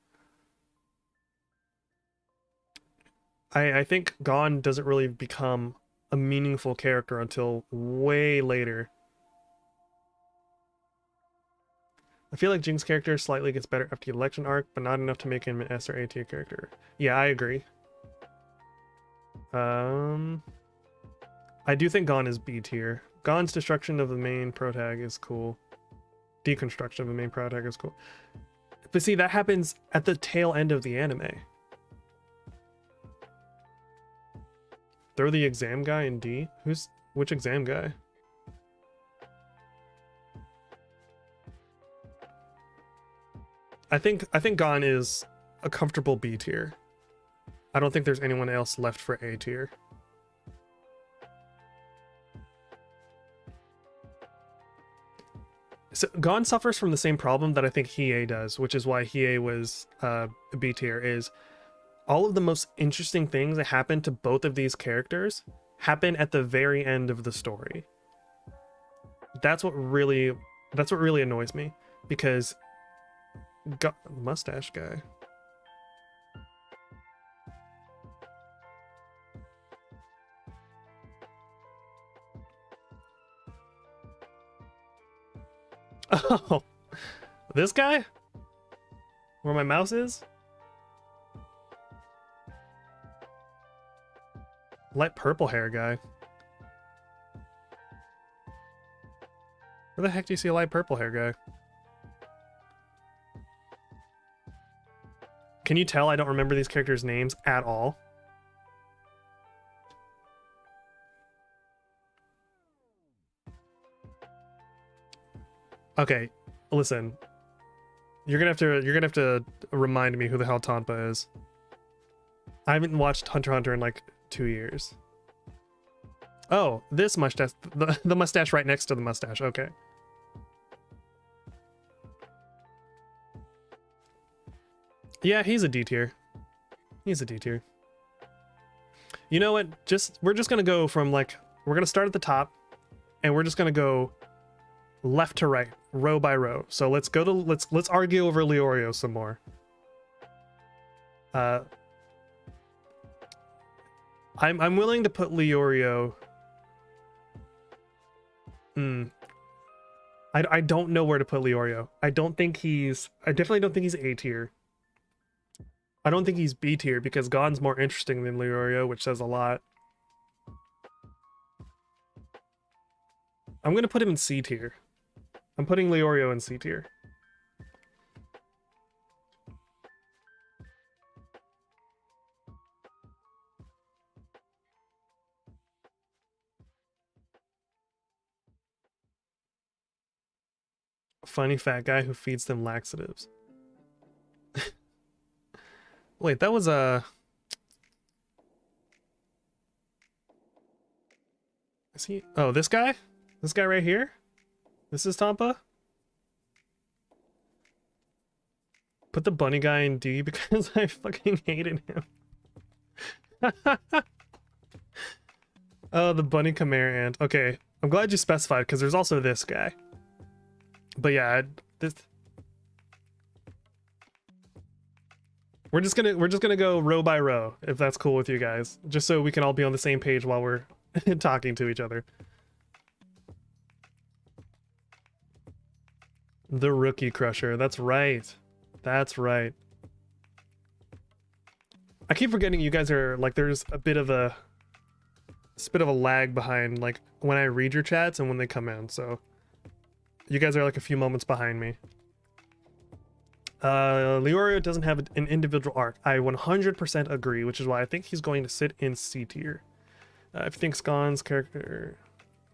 Speaker 1: I think Gon doesn't really become a meaningful character until way later. I feel like Jing's character slightly gets better after the election arc, but not enough to make him an S or A tier character. Yeah, I agree. I do think Gon is B tier. Gon's destruction of the main protag is cool. Deconstruction of the main protag is cool. But see, that happens at the tail end of the anime. Throw the exam guy in D? Which exam guy? I think Gon is a comfortable B tier. I don't think there's anyone else left for A tier. So Gon suffers from the same problem that I think Hiei does, which is why Hiei was B tier, is all of the most interesting things that happen to both of these characters happen at the very end of the story. That's what really annoys me, because mustache guy. Oh, this guy? Where my mouse is? Light purple hair guy. Where the heck do you see a light purple hair guy? Can you tell I don't remember these characters' names at all? Okay, listen. You're gonna have to remind me who the hell Tompa is. I haven't watched Hunter x Hunter in like 2 years. Oh, this mustache, the mustache right next to the mustache. Okay. Yeah, he's a D tier. He's a D tier. You know what? We're just gonna go from like, we're gonna start at the top, and we're just gonna go left to right, row by row. So let's go to let's argue over Leorio some more. I'm willing to put Leorio. I don't know where to put Leorio. I definitely don't think he's A tier. I don't think he's B tier because Gon's more interesting than Leorio, which says a lot. I'm gonna put him in C tier. I'm putting Leorio in C tier. Funny fat guy who feeds them laxatives. Wait, that was a... Is he... Oh, this guy? This guy right here? This is Tompa? Put the bunny guy in D because I fucking hated him. Oh, the bunny Khmer ant. Okay, I'm glad you specified because there's also this guy. But yeah, we're just gonna go row by row if that's cool with you guys, just so we can all be on the same page while we're talking to each other. The Rookie Crusher. That's right. That's right. I keep forgetting you guys are like, there's a bit of a lag behind like when I read your chats and when they come in, so you guys are like a few moments behind me. Leorio doesn't have an individual arc. I 100% agree, which is why I think he's going to sit in C tier. If you think Gon's character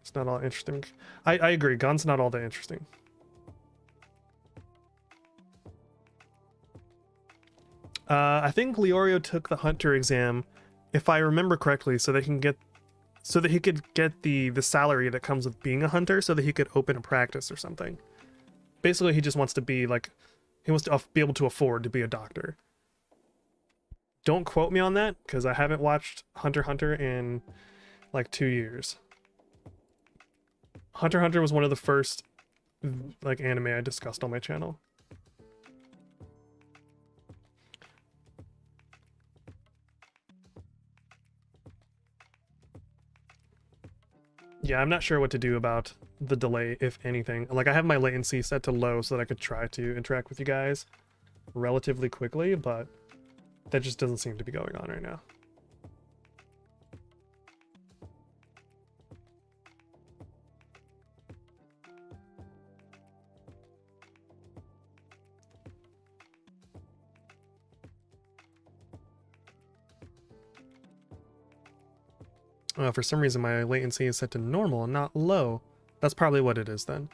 Speaker 1: is not all interesting, I agree. Gon's not all that interesting. I think Leorio took the Hunter exam, if I remember correctly, so that he could get the salary that comes with being a hunter, so that he could open a practice or something. Basically, he just wants to be like, he wants to be able to afford to be a doctor. Don't quote me on that, because I haven't watched Hunter x Hunter in like 2 years. Hunter x Hunter was one of the first like anime I discussed on my channel. Yeah, I'm not sure what to do about the delay, if anything. Like, I have my latency set to low so that I could try to interact with you guys relatively quickly, but that just doesn't seem to be going on right now. For some reason, my latency is set to normal and not low. That's probably what it is then.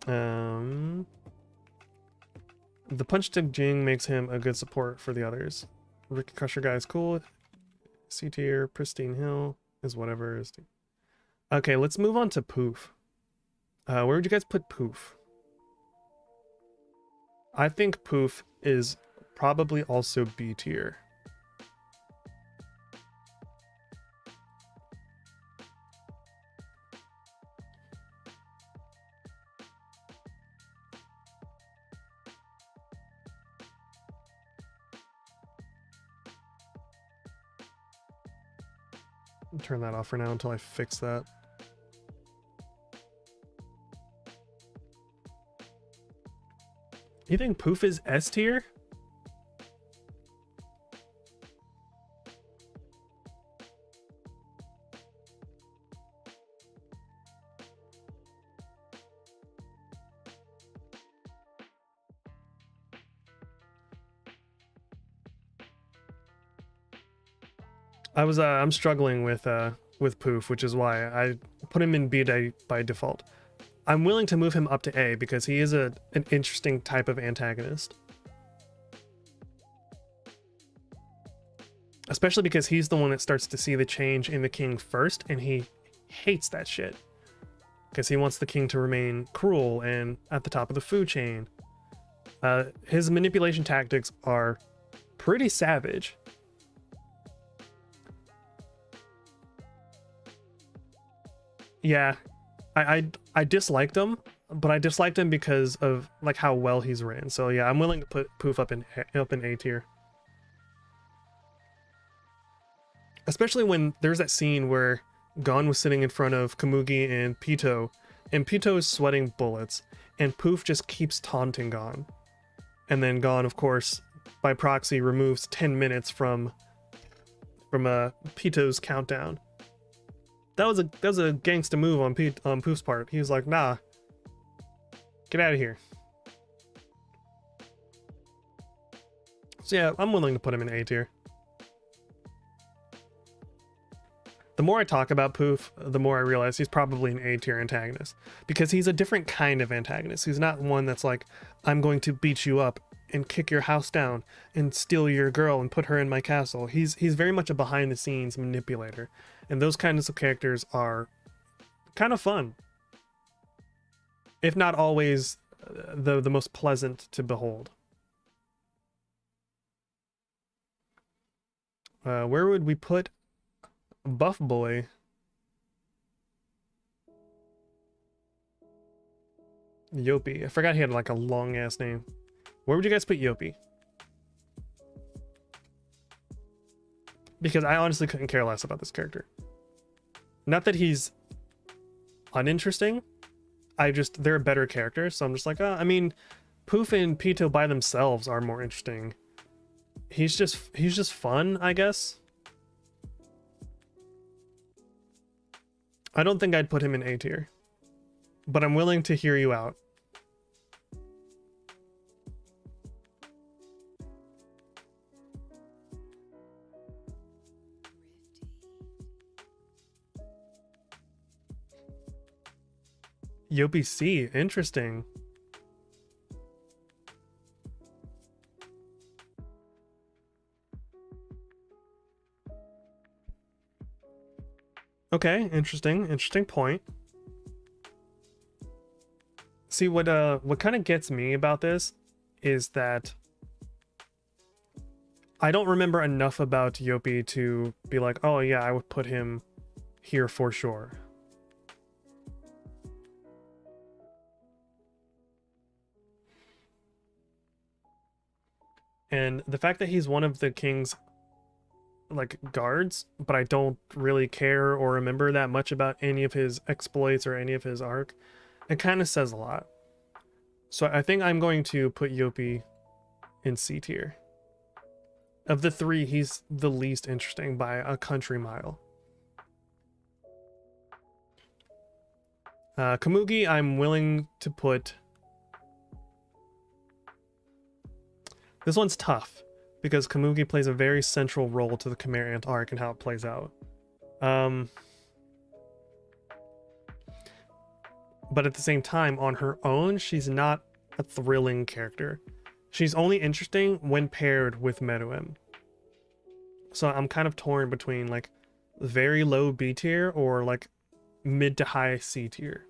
Speaker 1: The Punch Stick Jing makes him a good support for the others. Rookie Crusher guy is cool. C tier, Pristine Hill is whatever is. Okay, let's move on to Pouf. Where would you guys put Pouf? I think Pouf is probably also B tier. Turn that off for now until I fix that. You think Pouf is S tier? I'm struggling with Pouf, which is why I put him in B by default. I'm willing to move him up to A because he is an interesting type of antagonist. Especially because he's the one that starts to see the change in the king first, and he hates that shit. Because he wants the king to remain cruel and at the top of the food chain. His manipulation tactics are pretty savage. Yeah, I disliked him, but I disliked him because of like how well he's written. So yeah, I'm willing to put Pouf up in A tier. Especially when there's that scene where Gon was sitting in front of Komugi and Pitou is sweating bullets, and Pouf just keeps taunting Gon. And then Gon, of course, by proxy, removes 10 minutes from Pitou's countdown. That was a gangsta move on Pouf's part. He was like, nah, get out of here. So yeah, I'm willing to put him in A tier. The more I talk about Pouf, the more I realize he's probably an A tier antagonist. Because he's a different kind of antagonist. He's not one that's like, I'm going to beat you up and kick your house down and steal your girl and put her in my castle. He's very much a behind the scenes manipulator. And those kinds of characters are kind of fun. If not always the most pleasant to behold. Where would we put Buff Boy? Youpi. I forgot he had like a long ass name. Where would you guys put Youpi? Because I honestly couldn't care less about this character. Not that he's uninteresting. They're better characters, so I'm just like, I mean, Pouf and Pitou by themselves are more interesting. He's just fun, I guess. I don't think I'd put him in A tier, but I'm willing to hear you out. Youpi C, interesting. Okay, interesting point. See, what kind of gets me about this is that I don't remember enough about Youpi to be like, oh yeah, I would put him here for sure. And the fact that he's one of the king's like guards, but I don't really care or remember that much about any of his exploits or any of his arc, it kind of says a lot. So I think I'm going to put Youpi in C tier. Of the three, he's the least interesting by a country mile. Komugi, I'm willing to put... This one's tough, because Komugi plays a very central role to the Chimera Ant arc and how it plays out. But at the same time, on her own, she's not a thrilling character. She's only interesting when paired with Meruem. So I'm kind of torn between like very low B tier or like mid to high C tier.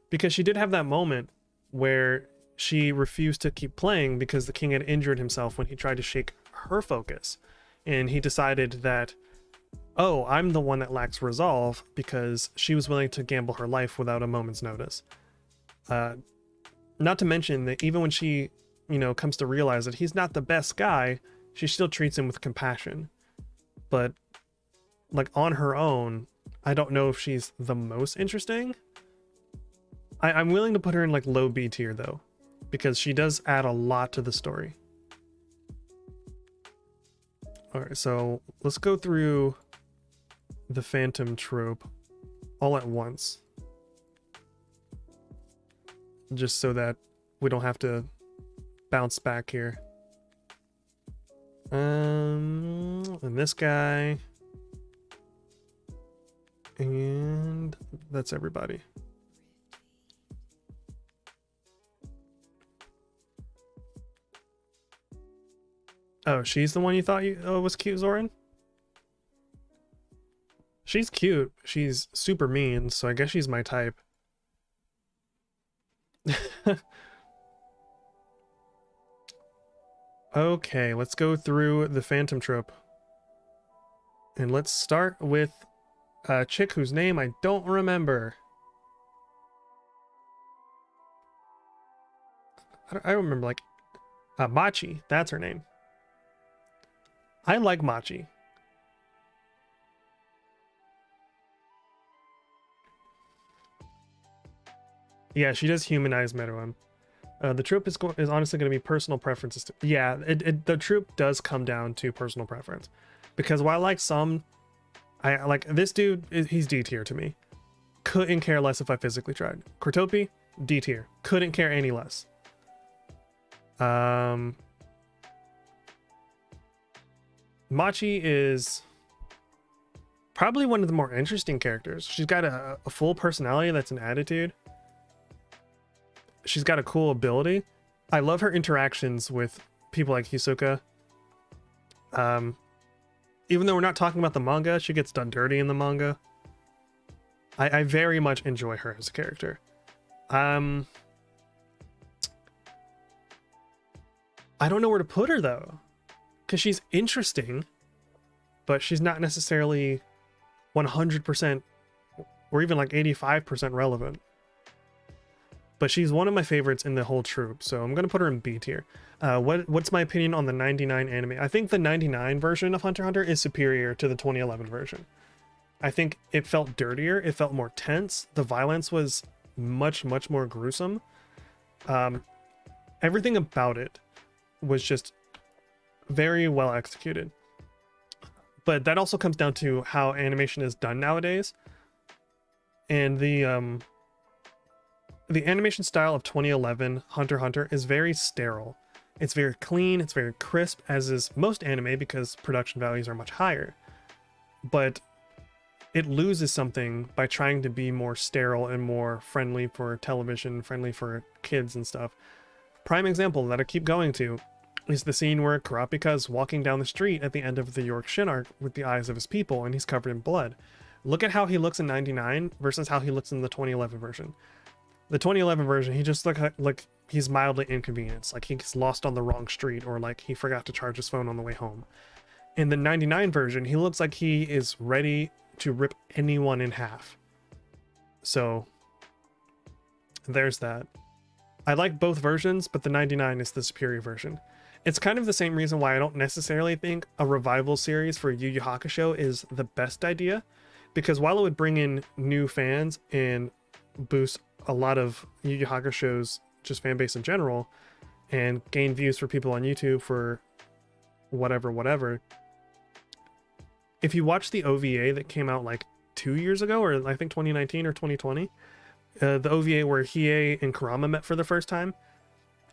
Speaker 1: Because she did have that moment where she refused to keep playing because the king had injured himself when he tried to shake her focus. And he decided that, oh, I'm the one that lacks resolve, because she was willing to gamble her life without a moment's notice. Not to mention that even when she, comes to realize that he's not the best guy, she still treats him with compassion. But, like, on her own, I don't know if she's the most interesting. I'm willing to put her in, like, low B tier, though, because she does add a lot to the story. Alright, so let's go through the Phantom Troupe all at once. Just so that we don't have to bounce back here. And this guy. And that's everybody. Oh, she's the one you thought was cute, Zoran? She's cute. She's super mean, so I guess she's my type. Okay, let's go through the Phantom Troupe. And let's start with a chick whose name I don't remember. I don't remember, like, Machi, that's her name. I like Machi. Yeah, she does humanize Meruem. The troop is honestly going to be personal preferences. Yeah, the troop does come down to personal preference. Because while I like some, I like this dude, he's D tier to me. Couldn't care less if I physically tried. Kurapika, D tier. Couldn't care any less. Machi is probably one of the more interesting characters. She's got a full personality that's an attitude. She's got a cool ability. I love her interactions with people like Hisoka. Even though we're not talking about the manga, she gets done dirty in the manga. I very much enjoy her as a character. I don't know where to put her though, because she's interesting, but she's not necessarily 100% or even like 85% relevant. But she's one of my favorites in the whole troop, so I'm gonna put her in B tier. What's my opinion on the 99 anime? I think the 99 version of Hunter x Hunter is superior to the 2011 version. I think it felt dirtier, it felt more tense, the violence was much more gruesome. Everything about it was just very well executed. But that also comes down to how animation is done nowadays. And the animation style of 2011 Hunter x Hunter is very sterile. It's very clean, it's very crisp, as is most anime because production values are much higher. But it loses something by trying to be more sterile and more friendly for television, friendly for kids and stuff. Prime example that I keep going to is the scene where Kurapika is walking down the street at the end of the York Shin arc with the eyes of his people and he's covered in blood. Look at how he looks in 99 versus how he looks in the 2011 version. The 2011 version, he just looks like he's mildly inconvenienced, like he's lost on the wrong street or like he forgot to charge his phone on the way home. In the 99 version, he looks like he is ready to rip anyone in half. So there's that. I like both versions, but the 99 is the superior version. It's kind of the same reason why I don't necessarily think a revival series for Yu Yu Hakusho is the best idea, because while it would bring in new fans and boost a lot of Yu Yu Hakusho's just fan base in general and gain views for people on YouTube for whatever, if you watch the OVA that came out like 2 years ago, or I think 2019 or 2020, the OVA where Hiei and Kurama met for the first time,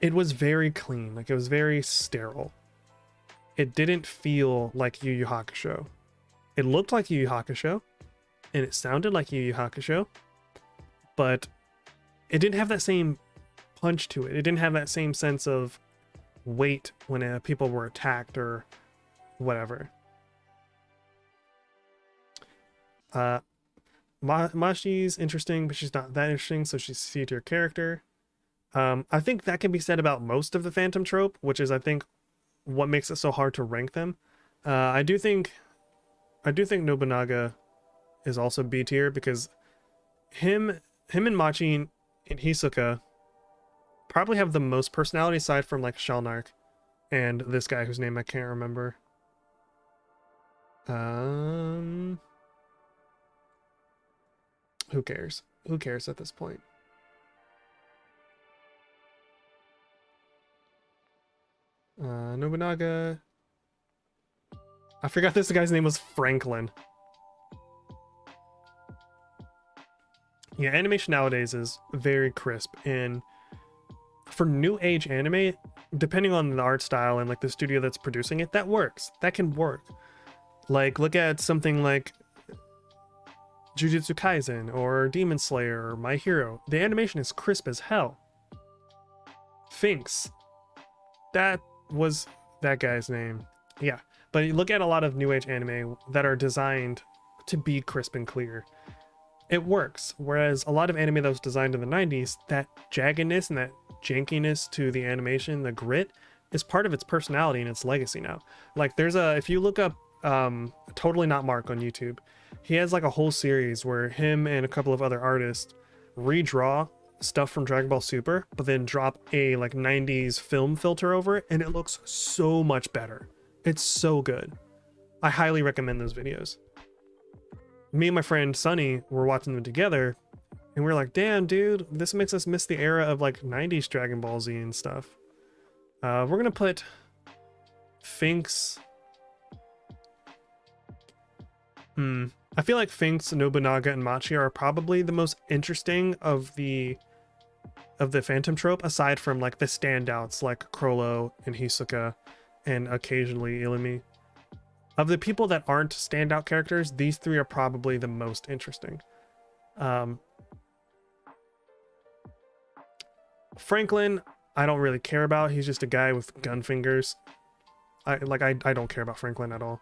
Speaker 1: it was very clean, like it was very sterile. It didn't feel like Yu Yu Hakusho. It looked like Yu Yu Hakusho and it sounded like Yu Yu Hakusho, but it didn't have that same punch to it. It didn't have that same sense of weight when people were attacked or whatever. Machi's interesting, but she's not that interesting, so she's C tier character. I think that can be said about most of the Phantom Troupe, which is I think what makes it so hard to rank them. I do think Nobunaga is also B tier because him and Machi and Hisoka probably have the most personality aside from like Shalnark and this guy whose name I can't remember. Who cares? Who cares at this point? Nobunaga. I forgot this guy's name was Franklin. Yeah, animation nowadays is very crisp, and for new age anime, depending on the art style and like the studio that's producing it, that works. That can work. Like, look at something like Jujutsu Kaisen or Demon Slayer or My Hero. The animation is crisp as hell. Finks. That was that guy's name. Yeah. But you look at a lot of new age anime that are designed to be crisp and clear. It works. Whereas a lot of anime that was designed in the 90s, that jaggedness and that jankiness to the animation, the grit, is part of its personality and its legacy now. Like there's if you look up Totally Not Mark on YouTube, he has like a whole series where him and a couple of other artists redraw stuff from Dragon Ball Super, but then drop a like 90s film filter over it, and it looks so much better. It's so good. I highly recommend those videos. Me and my friend Sunny were watching them together, and we were like, damn dude, this makes us miss the era of like 90s Dragon Ball Z and stuff. We're gonna put Finks. I feel like Finks, Nobunaga, and Machi are probably the most interesting of the Phantom Troupe, aside from like the standouts like Chrollo and Hisoka and occasionally Illumi. Of the people that aren't standout characters, these three are probably the most interesting. Franklin, I don't really care about. He's just a guy with gun fingers. I don't care about Franklin at all.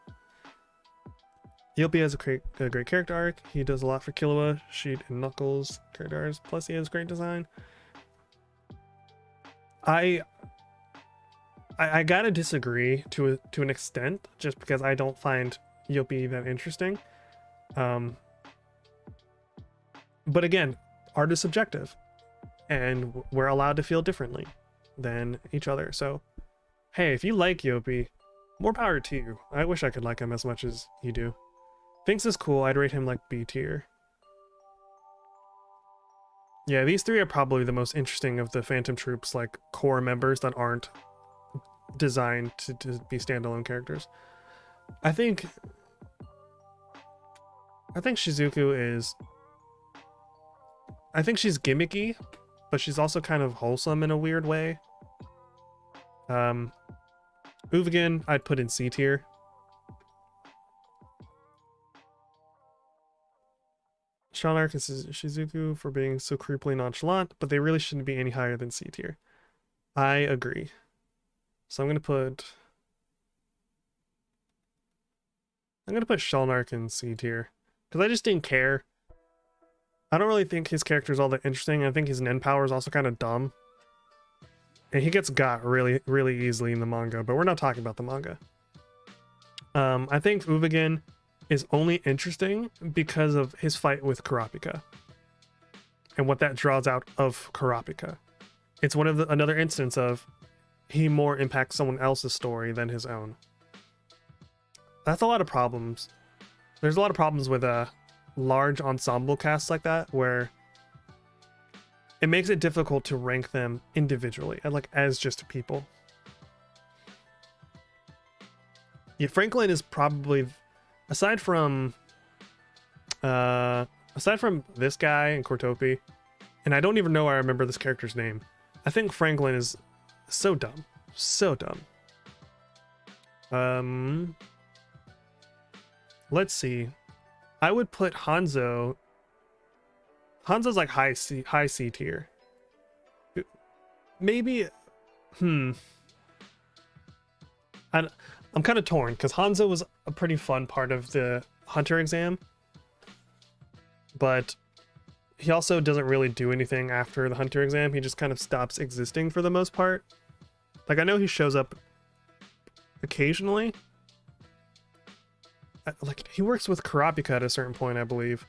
Speaker 1: Youpi has a great character arc. He does a lot for Killua, Sheet, and Knuckles characters. Plus, he has great design. I gotta disagree to an extent, just because I don't find Youpi that interesting. But again, art is subjective, and we're allowed to feel differently than each other. So, hey, if you like Youpi, more power to you. I wish I could like him as much as you do. Finks is cool. I'd rate him like B tier. Yeah, these three are probably the most interesting of the Phantom Troupe's like core members that aren't designed to be standalone characters. I think Shizuku is... I think she's gimmicky, but she's also kind of wholesome in a weird way. Uvagin, I'd put in C tier. Shanark and Shizuku for being so creepily nonchalant, but they really shouldn't be any higher than C tier. I agree. So I'm gonna put Shalnark in C tier, because I just didn't care. I don't really think his character is all that interesting. I think his Nen power is also kind of dumb. And he gets got really, really easily in the manga, but we're not talking about the manga. I think Uvagin is only interesting because of his fight with Kurapika and what that draws out of Kurapika. It's one of another instance of he more impacts someone else's story than his own. That's a lot of problems. There's a lot of problems with large ensemble casts like that, where it makes it difficult to rank them individually, like as just people. Yeah, Franklin is probably, aside from this guy and Kortopi, and I don't even know I remember this character's name. I think Franklin is so dumb. So dumb. Let's see. I would put Hanzo. Hanzo's like high C tier. Maybe. I'm kind of torn because Hanzo was a pretty fun part of the Hunter exam, but he also doesn't really do anything after the Hunter exam. He just kind of stops existing for the most part. Like, I know he shows up occasionally. Like, he works with Kurapika at a certain point, I believe.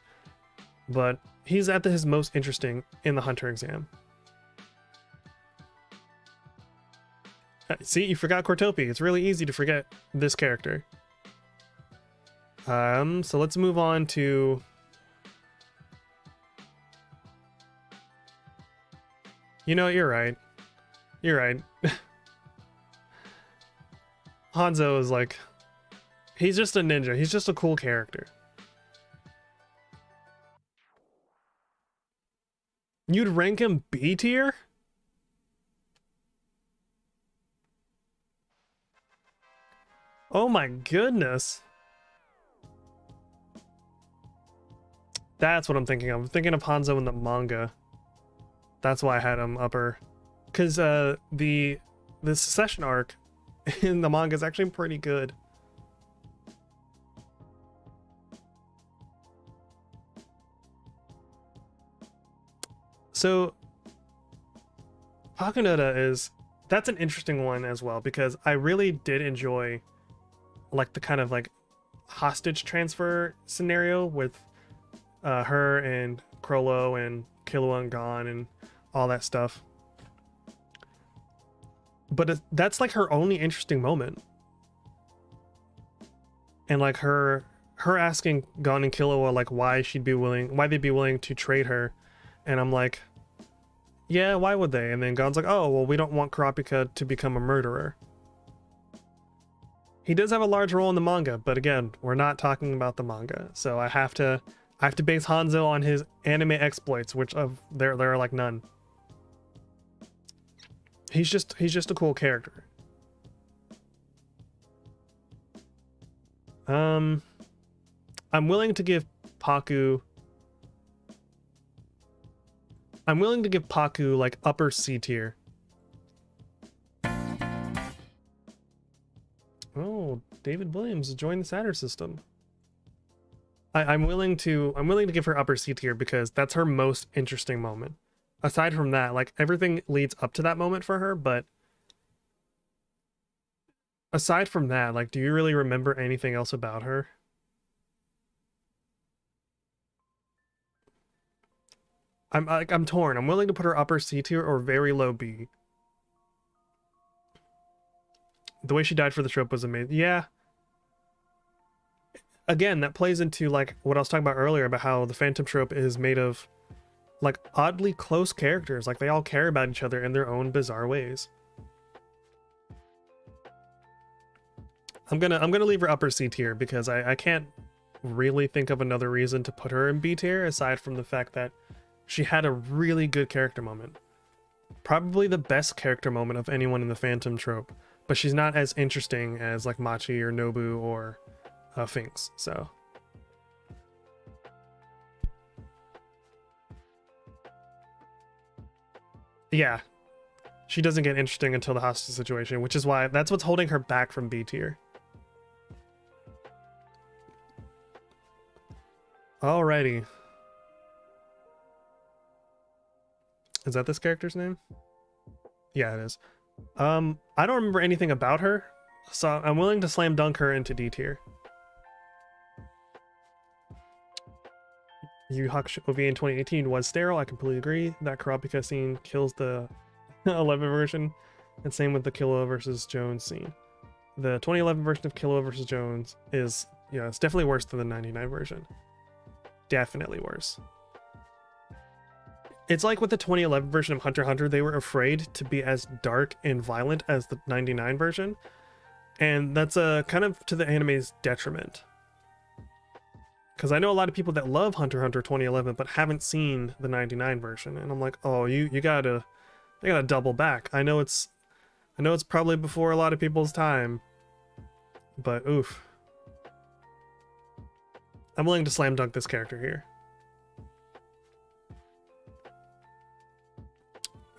Speaker 1: But he's at his most interesting in the Hunter exam. See, you forgot Kortopi. It's really easy to forget this character. So let's move on to... You know, you're right. You're right. Hanzo is like... He's just a ninja. He's just a cool character. You'd rank him B tier? Oh my goodness. That's what I'm thinking of. I'm thinking of Hanzo in the manga. That's why I had him upper. Because the Secession arc in the manga is actually pretty good. So Pakunoda that's an interesting one as well, because I really did enjoy like the kind of like hostage transfer scenario with her and Chrollo and Killua and Gon and all that stuff. But that's like her only interesting moment. And like her asking Gon and Killua like why they'd be willing to trade her, and I'm like, yeah, why would they? And then Gon's like, oh well, we don't want Kurapika to become a murderer. He does have a large role in the manga, but again, we're not talking about the manga, so I have to base Hanzo on his anime exploits, which there are like none. He's just a cool character. I'm willing to give Paku like upper C tier. Oh, David Williams joined the Saturn system. I'm willing to give her upper C tier because that's her most interesting moment. Aside from that, like everything leads up to that moment for her, but aside from that, like, do you really remember anything else about her? I'm torn. I'm willing to put her upper C tier or very low B. The way she died for the trope was amazing. Yeah. Again, that plays into like what I was talking about earlier about how the Phantom Troupe is made of like oddly close characters. Like they all care about each other in their own bizarre ways. I'm gonna leave her upper C tier because I can't really think of another reason to put her in B tier aside from the fact that she had a really good character moment. Probably the best character moment of anyone in the Phantom Troupe, but she's not as interesting as like Machi or Nobu or Finks, so. Yeah, she doesn't get interesting until the hostage situation, which is why that's what's holding her back from B tier. Alrighty. Is that this character's name? Yeah, it is. I don't remember anything about her, so I'm willing to slam dunk her into D tier. Yu Yu Hakusho OVA in 2018 was sterile. I completely agree. That Kurapika scene kills the 11 version, and same with the Killua versus Jones scene. The 2011 version of Killua versus Jones is, yeah, it's definitely worse than the 99 version. Definitely worse. It's like with the 2011 version of Hunter x Hunter, they were afraid to be as dark and violent as the 99 version, and that's kind of to the anime's detriment. Because I know a lot of people that love Hunter x Hunter 2011 but haven't seen the 99 version, and I'm like, oh, you gotta double back. I know it's probably before a lot of people's time, but oof. I'm willing to slam dunk this character here.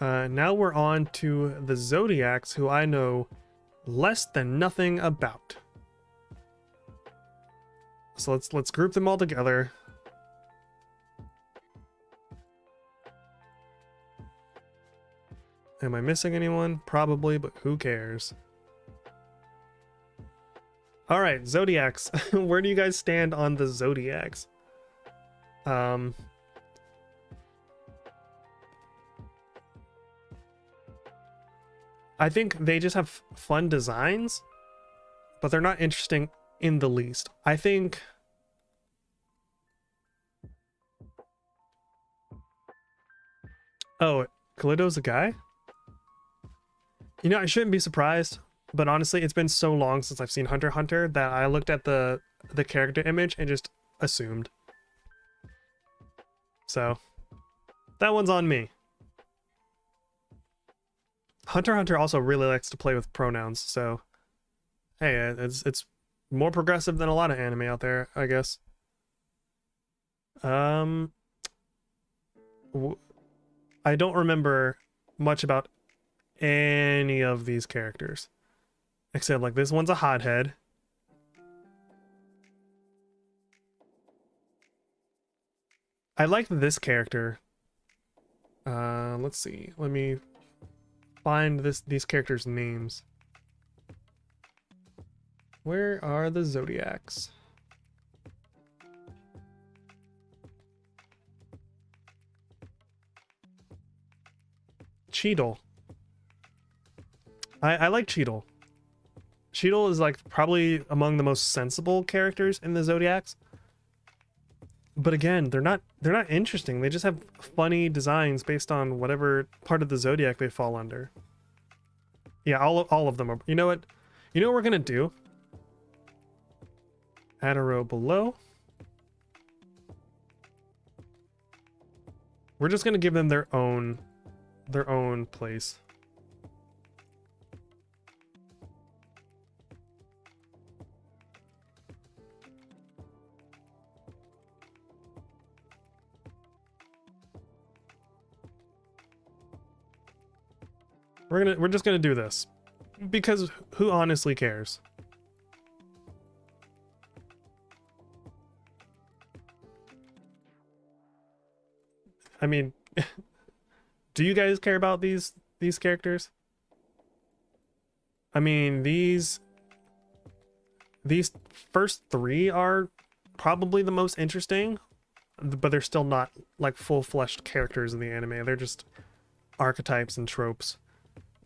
Speaker 1: Now we're on to the Zodiacs, who I know less than nothing about. So let's group them all together. Am I missing anyone? Probably, but who cares? All right, Zodiacs. Where do you guys stand on the Zodiacs? I think they just have fun designs, but they're not interesting in the least. I think oh, Kalido's a guy? You know, I shouldn't be surprised, but honestly, it's been so long since I've seen Hunter x Hunter that I looked at the character image and just assumed. So, that one's on me. Hunter x Hunter also really likes to play with pronouns, so hey, it's more progressive than a lot of anime out there, I guess. I don't remember much about any of these characters, except like this one's a hothead. I liked this character Let's see. Let me find these characters' names. Where are the Zodiacs? Cheetle. I like Cheetle. Cheetle is like probably among the most sensible characters in the Zodiacs. But again, they're not interesting. They just have funny designs based on whatever part of the Zodiac they fall under. Yeah, all of them are. You know what? You know what we're gonna do? Add a row below. We're just gonna give them their own place. We're just gonna do this because who honestly cares? I mean, do you guys care about these characters? I mean, these first three are probably the most interesting, but they're still not like full-fleshed characters in the anime. They're just archetypes and tropes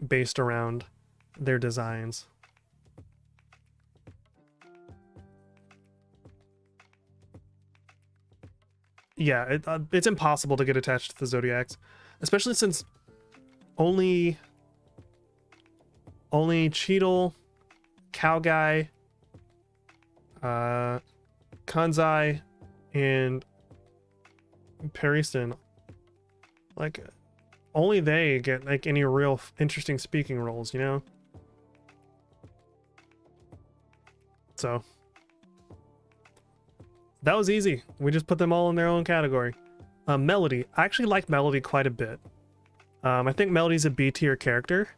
Speaker 1: based around their designs. Yeah, it's impossible to get attached to the Zodiacs, especially since only Cheetle, Cow Guy, Kanzai, and Pariston, like only they get like any real interesting speaking roles, you know? So that was easy. We just put them all in their own category. Melody. I actually like Melody quite a bit. I think Melody's a B tier character.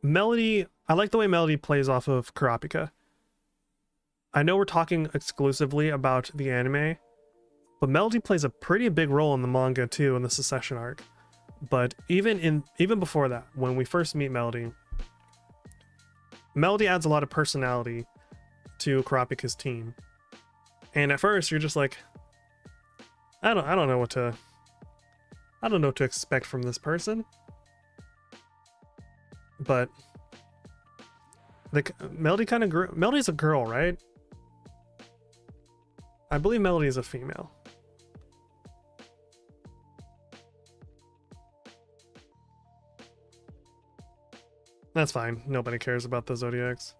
Speaker 1: Melody, I like the way Melody plays off of Kurapika. I know we're talking exclusively about the anime, but Melody plays a pretty big role in the manga too, in the Secession arc. But even before that, when we first meet Melody, Melody adds a lot of personality to Kurapika's team. And at first you're just like, I don't know what to expect from this person. But Melody kind of grew. Melody's a girl, right? I believe Melody is a female. That's fine. Nobody cares about the Zodiacs.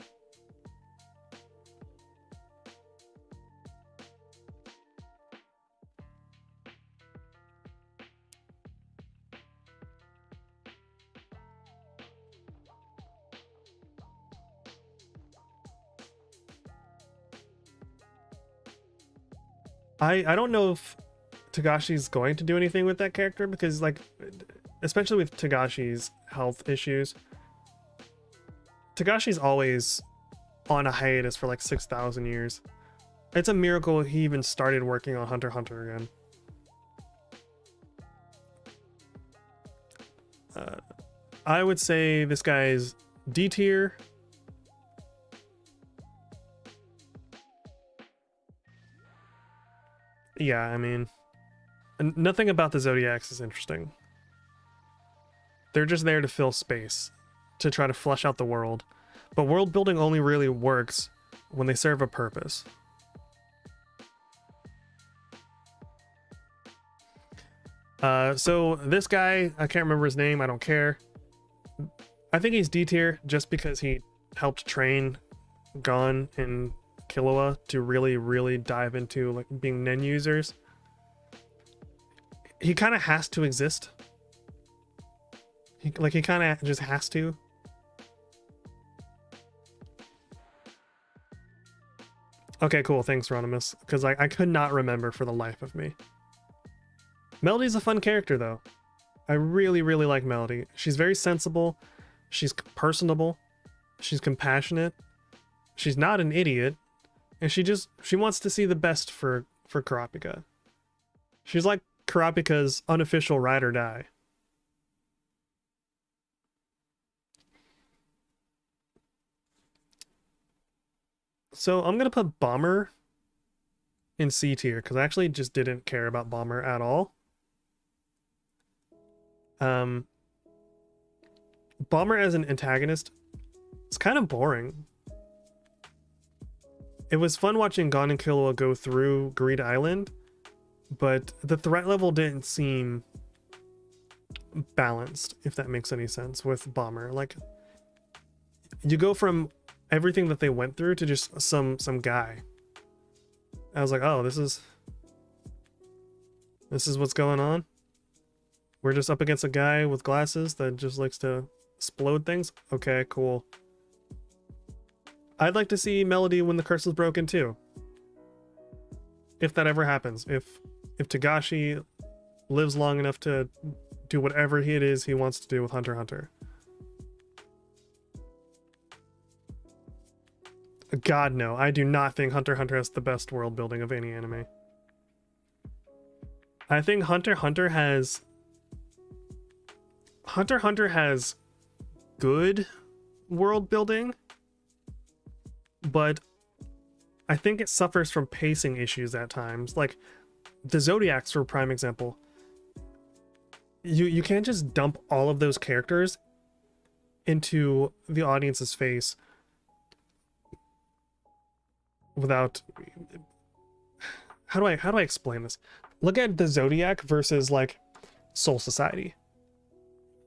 Speaker 1: I don't know if Togashi's going to do anything with that character, because like, especially with Togashi's health issues, Togashi's always on a hiatus for like 6,000 years. It's a miracle he even started working on Hunter x Hunter again. I would say this guy's D tier. Yeah, I mean, nothing about the Zodiacs is interesting. They're just there to fill space, to try to flesh out the world. But world building only really works when they serve a purpose. So this guy, I can't remember his name, I don't care. I think he's D tier just because he helped train Gon and Killua to really dive into like being Nen users. He kind of has to exist. He kind of just has to. Okay, cool. Thanks, Ronimus. Because I could not remember for the life of me. Melody's a fun character, though. I really like Melody. She's very sensible. She's personable. She's compassionate. She's not an idiot. And she wants to see the best for Kurapika. She's like Kurapika's unofficial ride or die. So I'm gonna put Bomber in C tier because I actually just didn't care about Bomber at all. Bomber as an antagonist, it's kind of boring. It was fun watching Gon and Killua go through Greed Island, but the threat level didn't seem balanced, if that makes any sense, with Bomber. Like, you go from everything that they went through to just some guy. I was like, oh, this is what's going on? We're just up against a guy with glasses that just likes to explode things? Okay, cool. I'd like to see Melody when the curse is broken too. If that ever happens. If Togashi lives long enough to do whatever it is he wants to do with Hunter x Hunter. God, no. I do not think Hunter x Hunter has the best world building of any anime. I think Hunter x Hunter has... Hunter x Hunter has good world building, but I think it suffers from pacing issues at times. Like, the Zodiacs, for a prime example. You can't just dump all of those characters into the audience's face without... How do I explain this? Look at the Zodiac versus, like, Soul Society.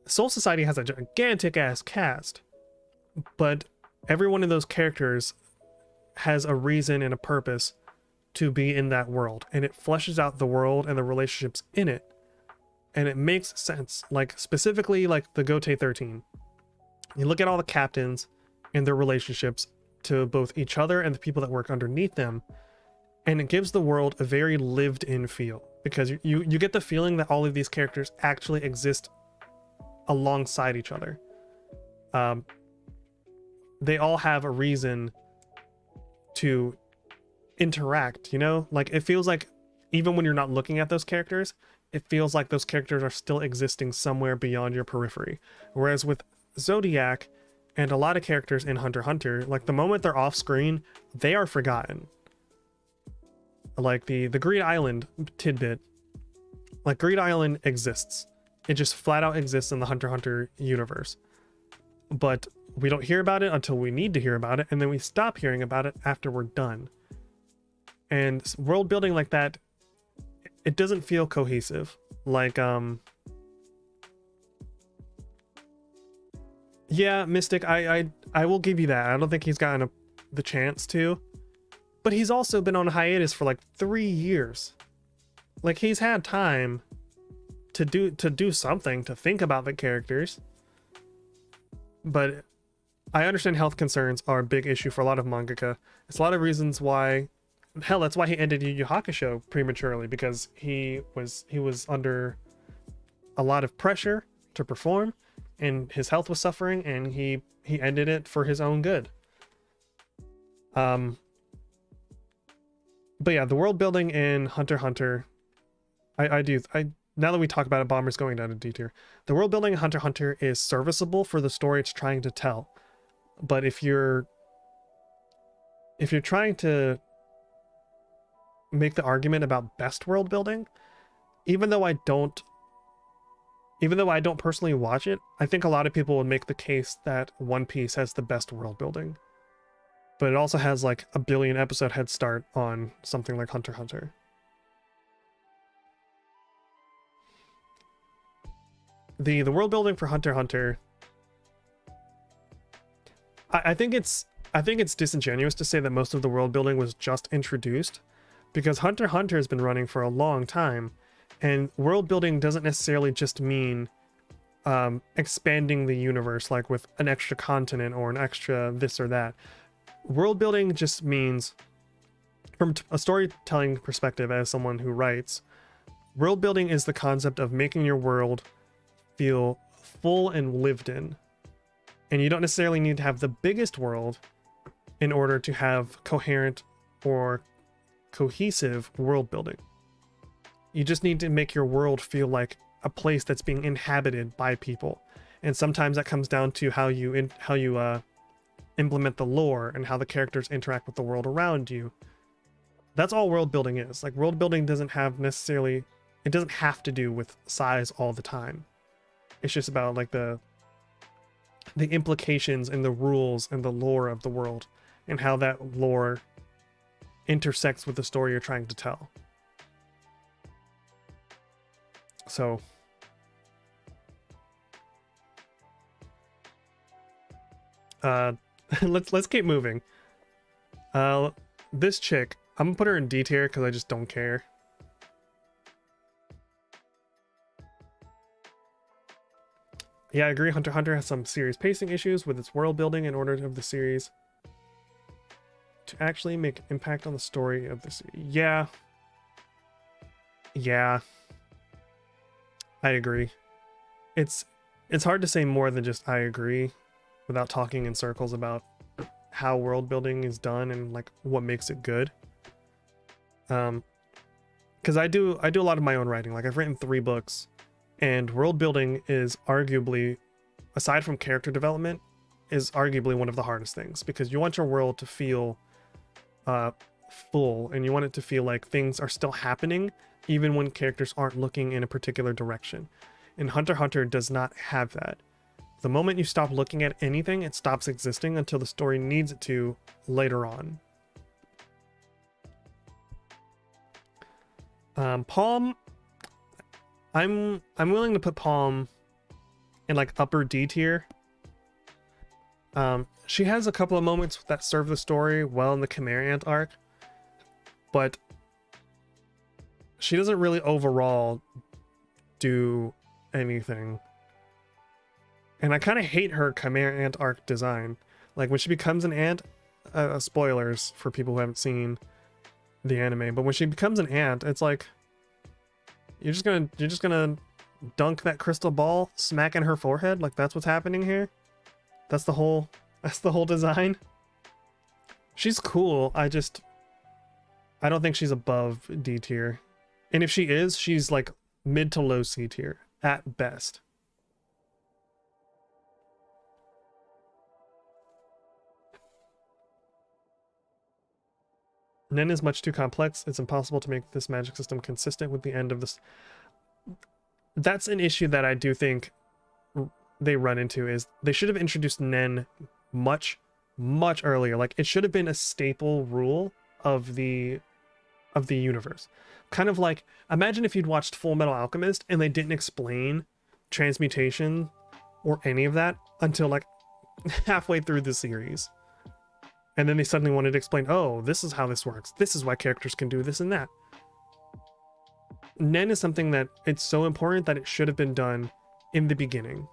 Speaker 1: Soul Society has a gigantic ass cast, but every one of those characters has a reason and a purpose to be in that world, and it fleshes out the world and the relationships in it, and it makes sense. Like, specifically, like the Gote 13. You look at all the captains and their relationships to both each other and the people that work underneath them, and it gives the world a very lived-in feel, because you get the feeling that all of these characters actually exist alongside each other. They all have a reason to interact, you know? Like, it feels like even when you're not looking at those characters, it feels like those characters are still existing somewhere beyond your periphery. Whereas with Zodiac and a lot of characters in Hunter x Hunter, like, the moment they're off screen, they are forgotten. Like the Greed Island tidbit, like, Greed Island exists. It just flat out exists in the Hunter x Hunter universe. But we don't hear about it until we need to hear about it, and then we stop hearing about it after we're done. And world building like that, it doesn't feel cohesive. Like, yeah, Mystic, I will give you that. I don't think he's gotten the chance to. But he's also been on hiatus for like 3 years. Like, he's had time to do something, to think about the characters. But I understand health concerns are a big issue for a lot of mangaka. It's a lot of reasons why... Hell, that's why he ended Yu Yu Hakusho prematurely, because he was under a lot of pressure to perform, and his health was suffering, and he ended it for his own good. But yeah, the world building in Hunter x Hunter, now that we talk about it, Bomber's going down to D tier. The world building in Hunter x Hunter is serviceable for the story it's trying to tell. But if you're trying to make the argument about best world building, even though I don't personally watch it, I think a lot of people would make the case that One Piece has the best world building. But it also has like a billion episode head start on something like Hunter x Hunter. The world building for Hunter x Hunter, I think it's disingenuous to say that most of the world building was just introduced, because Hunter x Hunter has been running for a long time, and world building doesn't necessarily just mean expanding the universe, like with an extra continent or an extra this or that. World building just means, from a storytelling perspective, as someone who writes, world building is the concept of making your world feel full and lived in. And you don't necessarily need to have the biggest world in order to have coherent or cohesive world building. You just need to make your world feel like a place that's being inhabited by people. And sometimes that comes down to how you implement the lore and how the characters interact with the world around you. That's all world building is. Like, world building doesn't have necessarily, it doesn't have to do with size all the time. It's just about like the implications and the rules and the lore of the world and how that lore intersects with the story you're trying to tell. So let's keep moving. This chick, I'm gonna put her in D tier because I just don't care. Yeah, I agree. Hunter x Hunter has some serious pacing issues with its world building in order of the series to actually make impact on the story of the series. Yeah. Yeah. I agree. It's hard to say more than just I agree without talking in circles about how world building is done and like what makes it good. Because I do a lot of my own writing. Like, I've written 3 books, and world building is arguably, aside from character development, is arguably one of the hardest things, because you want your world to feel full, and you want it to feel like things are still happening even when characters aren't looking in a particular direction. And Hunter x Hunter does not have that. The moment you stop looking at anything, it stops existing until the story needs it to later on. Palm, I'm willing to put Palm in like upper D tier. She has a couple of moments that serve the story well in the Canary Ant arc, but she doesn't really overall do anything. And I kind of hate her Chimera Ant arc design. Like, when she becomes an ant, spoilers for people who haven't seen the anime, but when she becomes an ant, it's like you're just gonna dunk that crystal ball smack in her forehead. Like, that's what's happening here. That's the whole design. She's cool. I don't think she's above D tier. And if she is, she's like mid to low C tier at best. Nen is much too complex. It's impossible to make this magic system consistent with the end of this. That's an issue that I do think they run into, is they should have introduced Nen much earlier. Like, it should have been a staple rule of the universe. Kind of like, imagine if you'd watched Full Metal Alchemist and they didn't explain transmutation or any of that until like halfway through the series. And then they suddenly wanted to explain, oh, this is how this works. This is why characters can do this and that. Nen is something that it's so important that it should have been done in the beginning.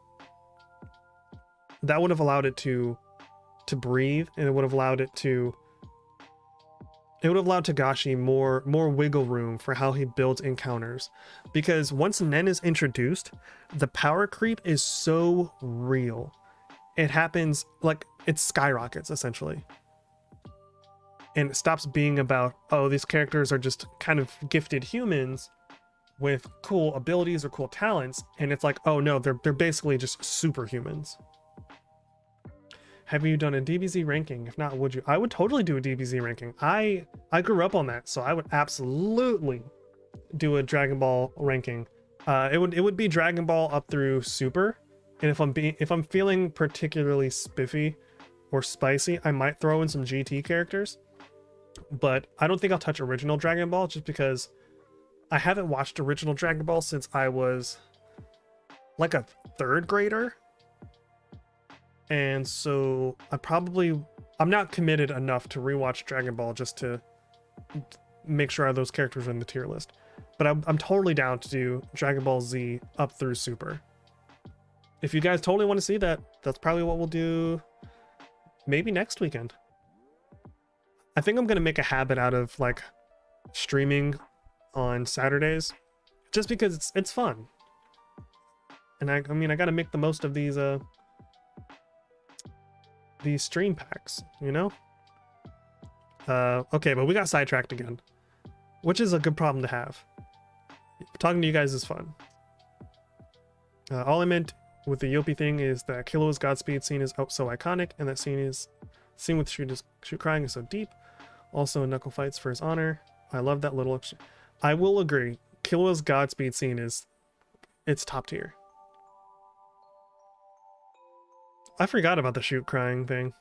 Speaker 1: That would have allowed it to breathe, and it would have allowed Togashi more wiggle room for how he builds encounters. Because once Nen is introduced, the power creep is so real. It happens, like, it skyrockets, essentially. And it stops being about, oh, these characters are just kind of gifted humans with cool abilities or cool talents, and it's like, oh no, they're basically just superhumans. Have you done a DBZ ranking? If not, would you? I would totally do a DBZ ranking. I grew up on that, so I would absolutely do a Dragon Ball ranking. It would be Dragon Ball up through Super, and if I'm feeling particularly spiffy or spicy, I might throw in some GT characters. But I don't think I'll touch original Dragon Ball, just because I haven't watched original Dragon Ball since I was like a 3rd grader. And so I'm not committed enough to rewatch Dragon Ball just to make sure those characters are in the tier list. But I'm totally down to do Dragon Ball Z up through Super. If you guys totally want to see that, that's probably what we'll do maybe next weekend. I think I'm going to make a habit out of like streaming on Saturdays, just because it's fun. And I mean, I got to make the most of these stream packs, you know? Okay, but we got sidetracked again, which is a good problem to have. talking to you guys is fun. All I meant with the Youpi thing is that Killua's Godspeed scene is so iconic, and that scene with shoot crying is so deep. Also, Knuckle fights for his honor. I love that little. I will agree. Killua's Godspeed scene it's top tier. I forgot about the shoot crying thing.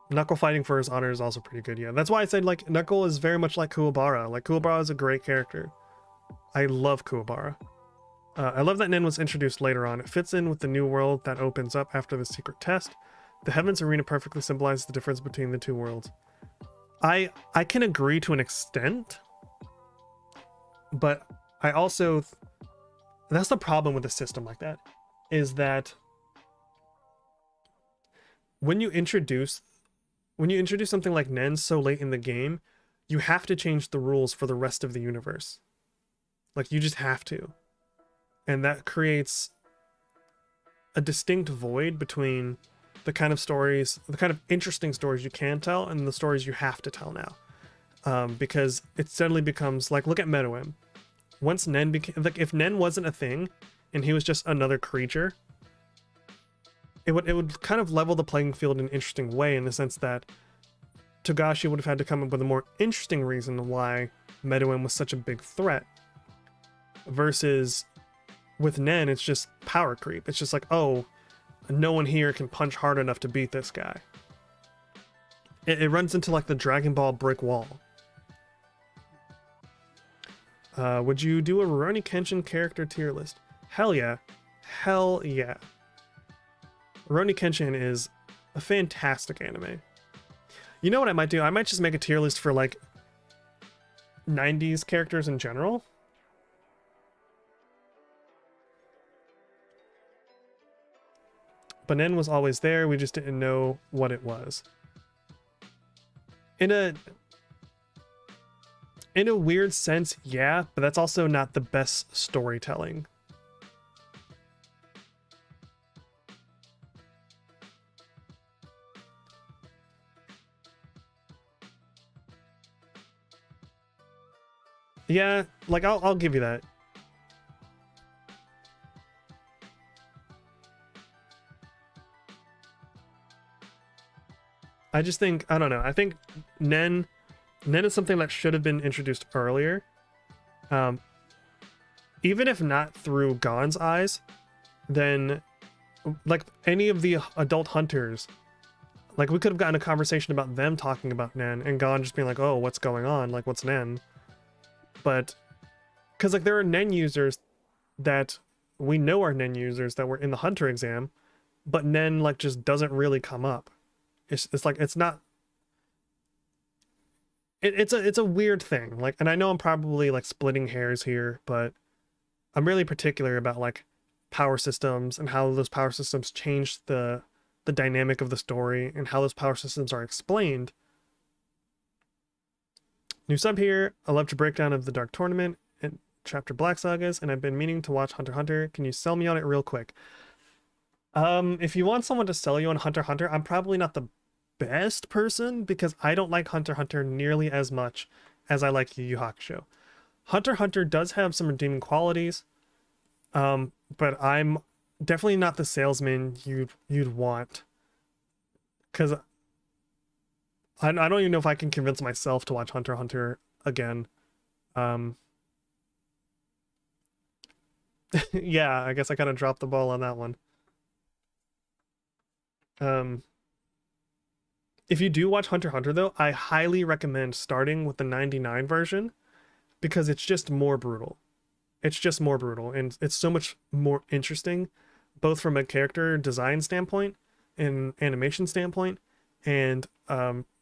Speaker 1: Knuckle fighting for his honor is also pretty good, yeah. That's why I said, like, Knuckle is very much like Kuwabara. Like, Kuwabara is a great character. I love Kuwabara. I love that Nen was introduced later on. It fits in with the new world that opens up after the secret test. The Heavens Arena perfectly symbolizes the difference between the two worlds. I can agree to an extent, but I also... That's the problem with a system like that, is that when you introduce something like Nen so late in the game, you have to change the rules for the rest of the universe. Like, you just have to. And that creates a distinct void between the kind of stories, the kind of interesting stories you can tell and the stories you have to tell now. Because it suddenly becomes, like, look at Meruem. Once Nen became, like, if Nen wasn't a thing and he was just another creature, it would kind of level the playing field in an interesting way, in the sense that Togashi would have had to come up with a more interesting reason why Meruem was such a big threat. Versus with Nen, it's just power creep. It's just like, oh, no one here can punch hard enough to beat this guy. It runs into like the Dragon Ball brick wall. Would you do a Rurouni Kenshin character tier list? Hell yeah. Hell yeah. Rurouni Kenshin is a fantastic anime. You know what I might do? I might just make a tier list for like 90s characters in general. But Nen was always there, we just didn't know what it was. In a weird sense, yeah, but that's also not the best storytelling. Yeah, like I'll give you that. I just think, I don't know, I think Nen is something that should have been introduced earlier. Even if not through Gon's eyes, then like any of the adult hunters, like we could have gotten a conversation about them talking about Nen and Gon just being like, oh, what's going on? Like, what's Nen? But because like there are Nen users that we know are Nen users that were in the hunter exam, but Nen like just doesn't really come up. It's like, it's not, it's a weird thing. Like, and I know I'm probably like splitting hairs here, but I'm really particular about like power systems and how those power systems change the dynamic of the story and how those power systems are explained. New sub here. I love your breakdown of the Dark Tournament and Chapter Black Sagas, and I've been meaning to watch Hunter x Hunter. Can you sell me on it real quick? If you want someone to sell you on Hunter x Hunter, I'm probably not the best person, because I don't like Hunter x Hunter nearly as much as I like Yu Yu Hakusho. Hunter x Hunter does have some redeeming qualities, but I'm definitely not the salesman you'd want, because I don't even know if I can convince myself to watch Hunter x Hunter again. Yeah, I guess I kind of dropped the ball on that one. If you do watch Hunter x Hunter, though, I highly recommend starting with the 99 version, because it's just more brutal. It's just more brutal, and it's so much more interesting, both from a character design standpoint and animation standpoint, and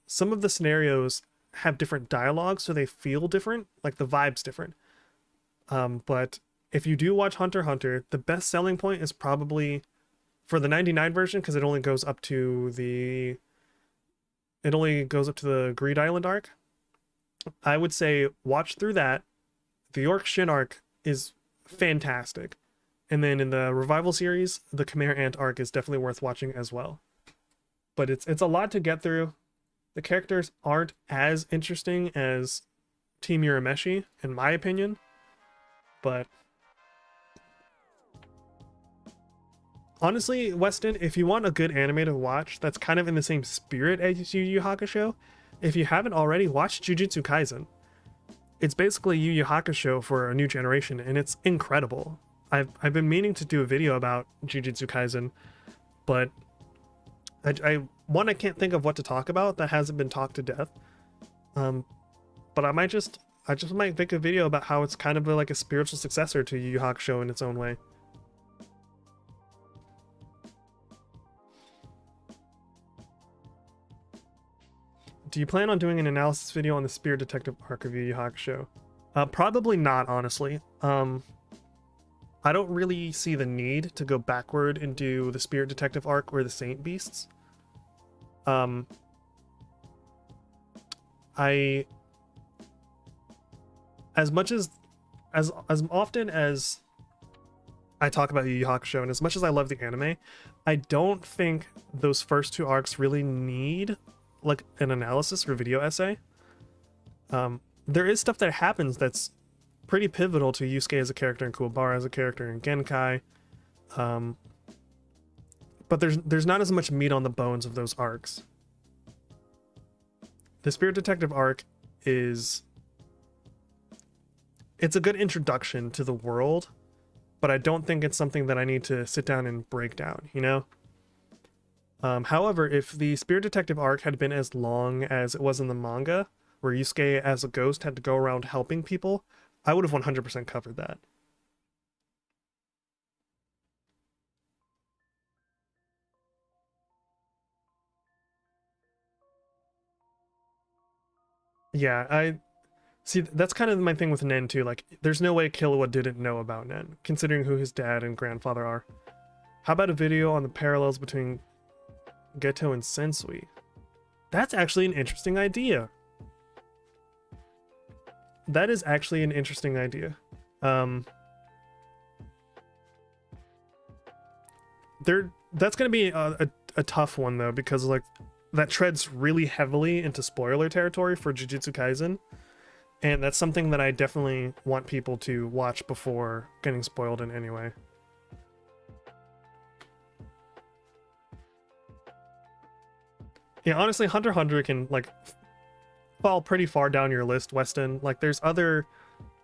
Speaker 1: some of the scenarios have different dialogue, so they feel different, like the vibe's different. But if you do watch Hunter x Hunter, the best selling point is probably for the 99 version, because it only goes up to the Greed Island arc. I would say watch through that. The York Shin arc is fantastic. And then in the Revival series, the Khmer Ant arc is definitely worth watching as well. But it's a lot to get through. The characters aren't as interesting as Team Urameshi, in my opinion. But honestly, Weston, if you want a good anime to watch that's kind of in the same spirit as Yu Yu Hakusho, if you haven't already, watch Jujutsu Kaisen. It's basically Yu Yu Hakusho for a new generation, and it's incredible. I've been meaning to do a video about Jujutsu Kaisen, but I can't think of what to talk about that hasn't been talked to death. But I just might make a video about how it's kind of like a spiritual successor to Yu Yu Hakusho in its own way. Do you plan on doing an analysis video on the Spirit Detective arc of Yu Yu Hakusho? Probably not, honestly. I don't really see the need to go backward and do the Spirit Detective arc or the Saint Beasts. As often as I talk about Yu Yu Hakusho, and as much as I love the anime, I don't think those first two arcs really need like an analysis or video essay. There is stuff that happens that's pretty pivotal to Yusuke as a character and Kuwabara as a character and Genkai, but there's not as much meat on the bones of those arcs. The Spirit Detective arc it's a good introduction to the world, but I don't think it's something that I need to sit down and break down, you know? However, if the Spirit Detective arc had been as long as it was in the manga, where Yusuke as a ghost had to go around helping people, I would have 100% covered that. Yeah, I see, that's kind of my thing with Nen too. Like, there's no way Killua didn't know about Nen, considering who his dad and grandfather are. How about a video on the parallels between Geto and Sensui? That's actually an interesting idea. That is actually an interesting idea. That's gonna be a tough one though, because like that treads really heavily into spoiler territory for Jujutsu Kaisen, and that's something that I definitely want people to watch before getting spoiled in any way. Yeah, honestly, Hunter x Hunter can like fall pretty far down your list, Weston. Like, there's other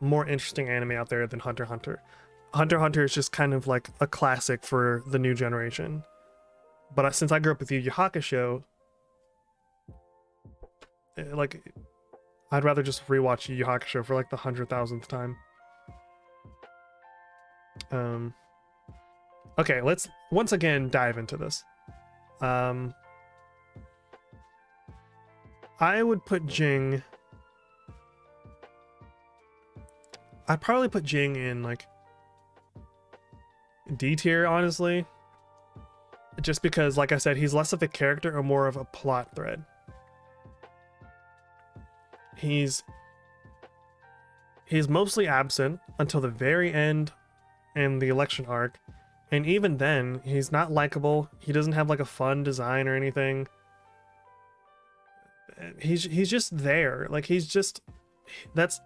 Speaker 1: more interesting anime out there than Hunter x Hunter. Hunter x Hunter is just kind of like a classic for the new generation. But since I grew up with Yu Yu Hakusho, like, I'd rather just rewatch Yu Yu Hakusho for like the 100,000th time. Okay, let's once again dive into this. I would put Ging. I'd probably put Ging in like D tier, honestly. Just because, like I said, he's less of a character or more of a plot thread. He's mostly absent until the very end in the election arc. And even then, he's not likable. He doesn't have like a fun design or anything. He's just there. Like, he exists. That's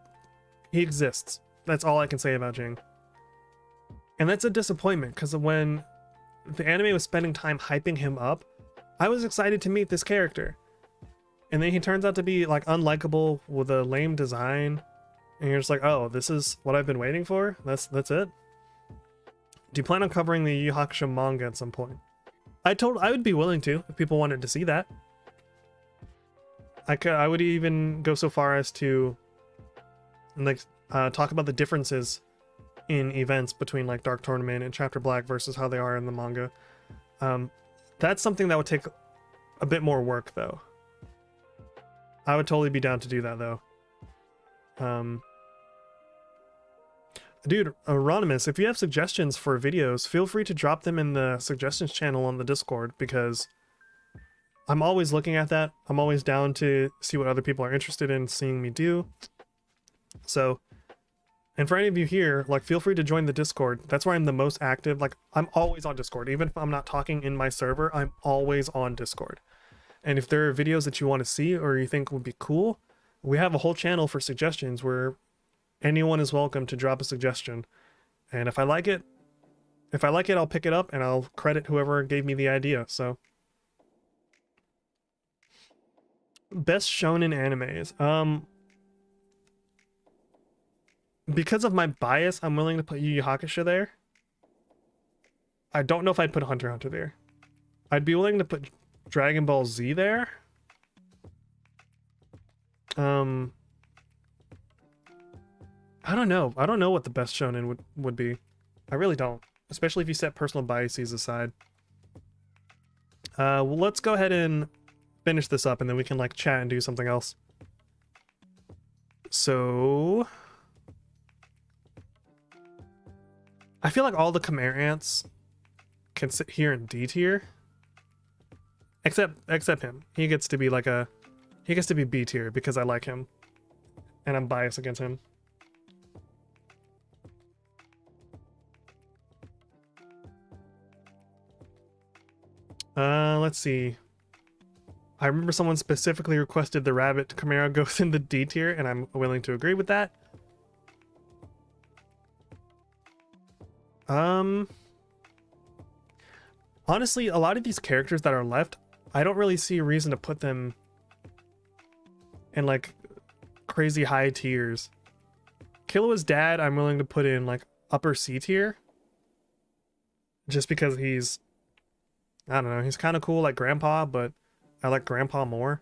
Speaker 1: all I can say about Ging. And that's a disappointment, because when the anime was spending time hyping him up, I was excited to meet this character. And then he turns out to be like unlikable with a lame design. And you're just like, oh, this is what I've been waiting for? That's it? Do you plan on covering the Yu Yu Hakusho manga at some point? I would be willing to, if people wanted to see that. I would even go so far as to like talk about the differences in events between like Dark Tournament and Chapter Black versus how they are in the manga. That's something that would take a bit more work, though. I would totally be down to do that, though. Dude, Anonymous, if you have suggestions for videos, feel free to drop them in the suggestions channel on the Discord, because I'm always looking at that. I'm always down to see what other people are interested in seeing me do. So, and for any of you here, like, feel free to join the Discord. That's where I'm the most active. Like, I'm always on Discord. Even if I'm not talking in my server, I'm always on Discord. And if there are videos that you want to see or you think would be cool, We have a whole channel for suggestions where anyone is welcome to drop a suggestion. And if I like it, I'll pick it up and I'll credit whoever gave me the idea. So, best shonen animes. Because of my bias, I'm willing to put Yu Yu Hakusho there. I don't know if I'd put Hunter x Hunter there. I'd be willing to put Dragon Ball Z there. I don't know. I don't know what the best shonen would be. I really don't. Especially if you set personal biases aside. Well, let's go ahead and finish this up and then we can like chat and do something else. So I feel like all the Khmer ants can sit here in D tier. Except him. He gets to be B tier because I like him. And I'm biased against him. Let's see. I remember someone specifically requested the rabbit Chimera goes in the D tier, and I'm willing to agree with that. Honestly, a lot of these characters that are left, I don't really see a reason to put them in like crazy high tiers. Killua's dad, I'm willing to put in like upper C tier. Just because he's, I don't know, he's kind of cool like Grandpa, but I like Grandpa more.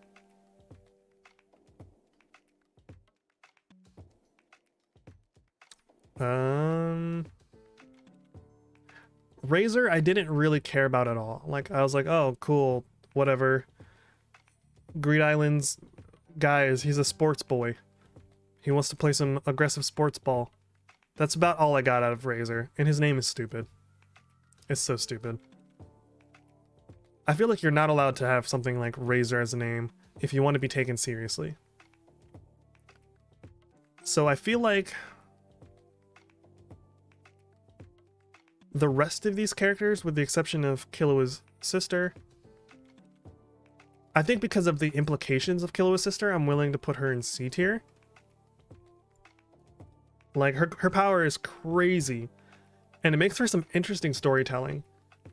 Speaker 1: Razor, I didn't really care about at all. Like, I was like, oh, cool, whatever. Greed Island's guys, he's a sports boy. He wants to play some aggressive sports ball. That's about all I got out of Razor, and his name is stupid. It's so stupid. I feel like you're not allowed to have something like Razor as a name if you want to be taken seriously. So I feel like the rest of these characters, with the exception of Killua's sister, I think because of the implications of Killua's sister, I'm willing to put her in C tier. Like, her power is crazy, and it makes for some interesting storytelling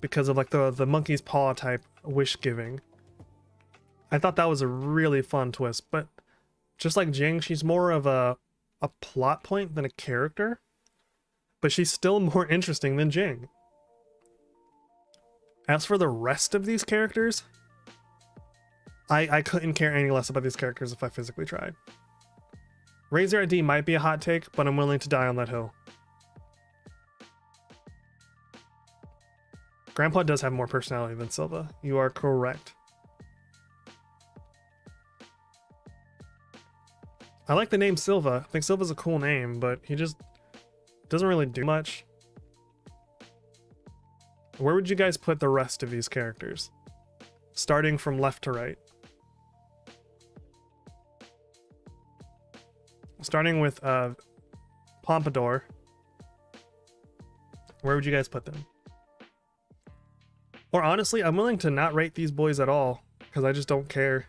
Speaker 1: because of like the monkey's paw type wish giving. I thought that was a really fun twist, but just like Ging, she's more of a plot point than a character, but she's still more interesting than Ging. As for the rest of these characters, I couldn't care any less about these characters if I physically tried. Razor ID might be a hot take, but I'm willing to die on that hill. Grandpa does have more personality than Silva. You are correct. I like the name Silva. I think Silva's a cool name, but he just doesn't really do much. Where would you guys put the rest of these characters? Starting from left to right. Starting with Pompadour. Where would you guys put them? Or honestly, I'm willing to not rate these boys at all, because I just don't care.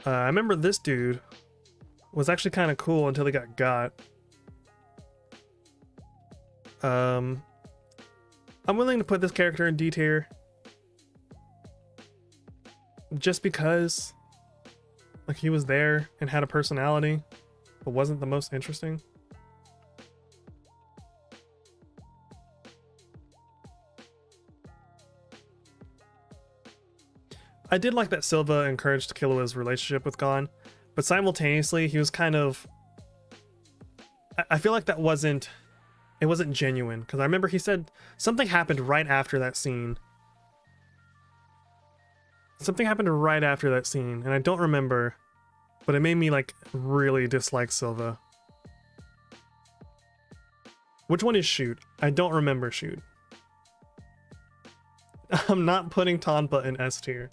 Speaker 1: I remember this dude was actually kind of cool until he got. I'm willing to put this character in D tier. Just because like he was there and had a personality, but wasn't the most interesting. I did like that Silva encouraged Killua's relationship with Gon, but simultaneously he was kind of, I feel like it wasn't genuine, because I remember he said something happened right after that scene. Something happened right after that scene, and I don't remember, but it made me like really dislike Silva. Which one is Shoot? I don't remember Shoot. I'm not putting Tompa in S tier.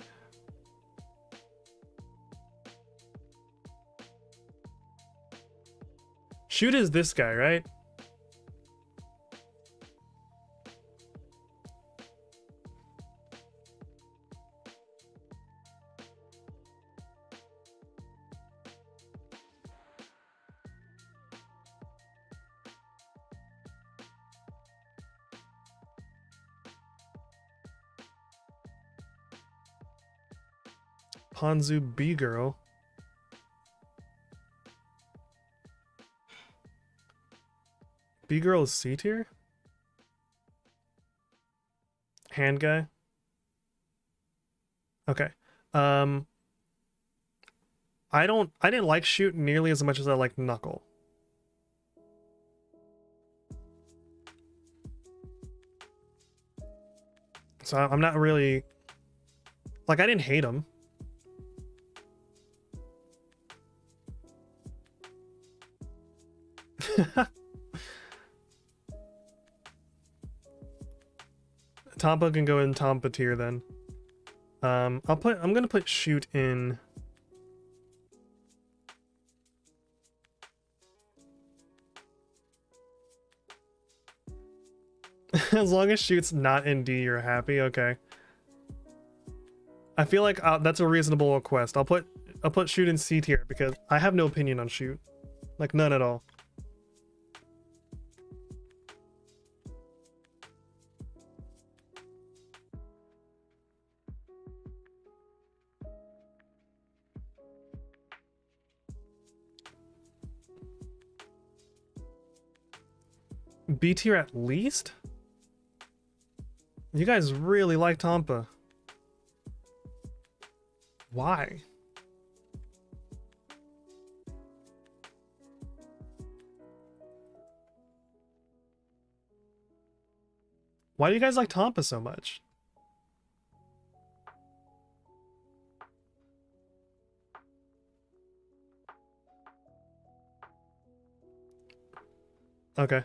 Speaker 1: Shoot is this guy, right? Ponzu B girl. B girl is C tier? Hand guy? Okay. I didn't like Shoot nearly as much as I like Knuckle. So I'm not really like, I didn't hate him. Tompa can go in Tompa tier then. I'm gonna put Shoot in. As long as Shoot's not in D, you're happy. Okay. I feel like that's a reasonable request. I'll put Shoot in C tier because I have no opinion on Shoot, like none at all. B tier at least? You guys really like Tompa. Why? Why do you guys like Tompa so much? Okay.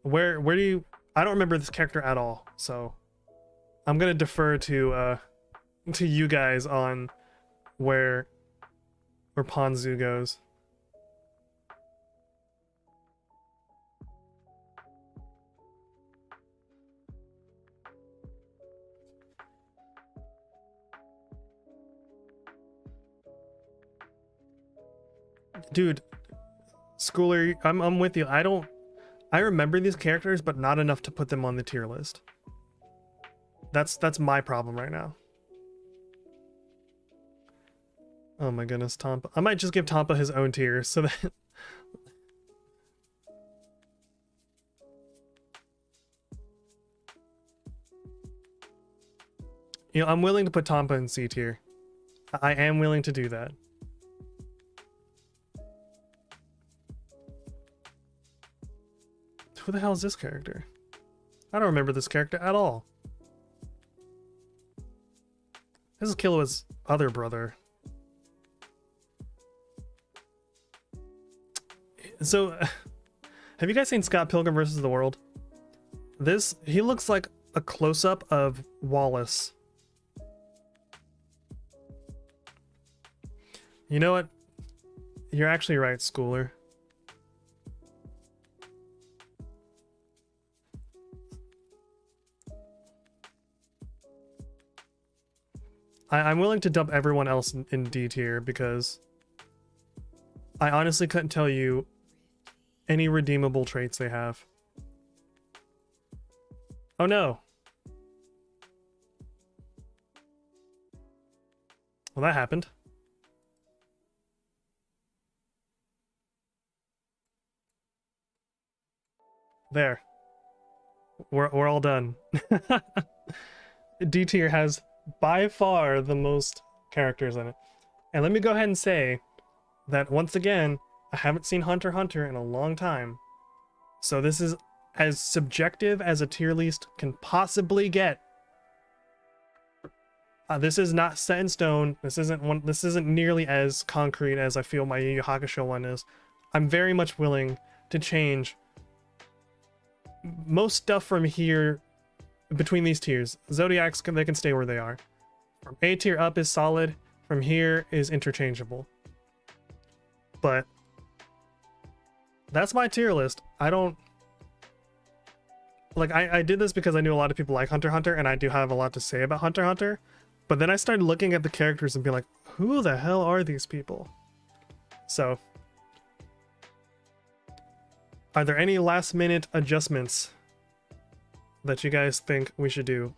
Speaker 1: Where do you... I don't remember this character at all, so I'm gonna defer to you guys on where Ponzu goes. Dude, Schooler, I'm with you. I remember these characters, but not enough to put them on the tier list. That's my problem right now. Oh my goodness, Tompa. I might just give Tompa his own tier so that... You know, I'm willing to put Tompa in C tier. I am willing to do that. Who the hell is this character? I don't remember this character at all. This is Killua's other brother. So, have you guys seen Scott Pilgrim vs. the World? He looks like a close-up of Wallace. You know what? You're actually right, Schooler. I'm willing to dump everyone else in D tier because I honestly couldn't tell you any redeemable traits they have. Oh no. Well, that happened. There. We're all done. D tier has by far the most characters in it. And let me go ahead and say that once again, I haven't seen Hunter x Hunter in a long time. So this is as subjective as a tier list can possibly get. This is not set in stone. This isn't nearly as concrete as I feel my Yu Yu Hakusho one is. I'm very much willing to change most stuff from here between these tiers. Zodiacs, they can stay where they are. From A tier up is solid. From here is interchangeable. But that's my tier list. I don't... Like, I did this because I knew a lot of people like Hunter x Hunter, and I do have a lot to say about Hunter x Hunter. But then I started looking at the characters and being like, who the hell are these people? So, are there any last minute adjustments that you guys think we should do?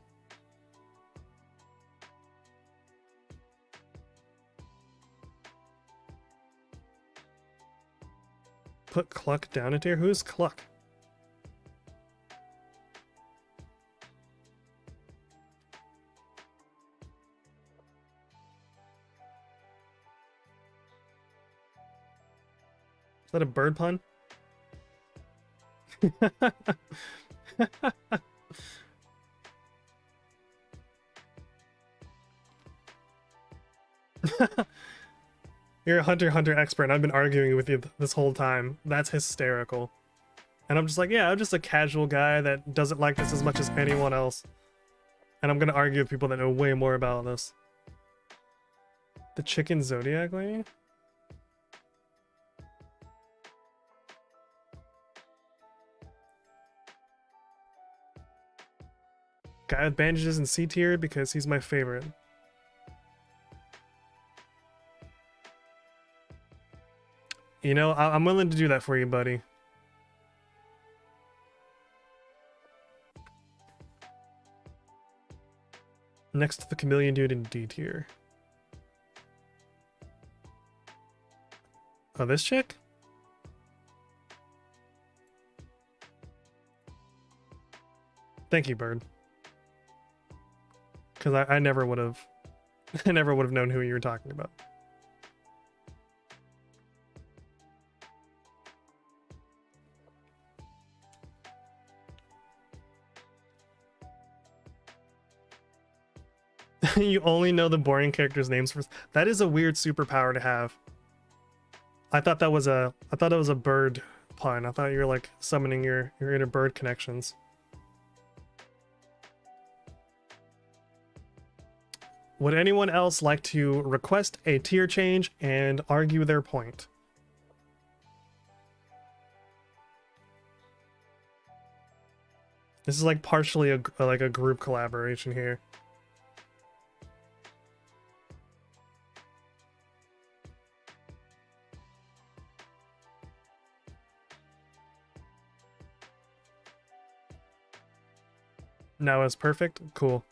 Speaker 1: put Cluck down a tier? Who's Cluck? Is that a bird pun? You're a Hunter x Hunter expert, and I've been arguing with you this whole time. That's hysterical. And I'm just like, yeah, I'm just a casual guy that doesn't like this as much as anyone else. And I'm gonna argue with people that know way more about this. The chicken Zodiac lady? Guy with bandages in C tier because he's my favorite. You know, I'm willing to do that for you, buddy. Next to the chameleon dude in D tier. Oh, this chick? Thank you, Bird. Because I never would have I never would have known who you were talking about. You only know the boring characters' names first. That is a weird superpower to have. I thought that was a bird pun. I thought you were like summoning your inner bird connections. Would anyone else like to request a tier change and argue their point? This is like partially a group collaboration here. Now it's perfect? Cool.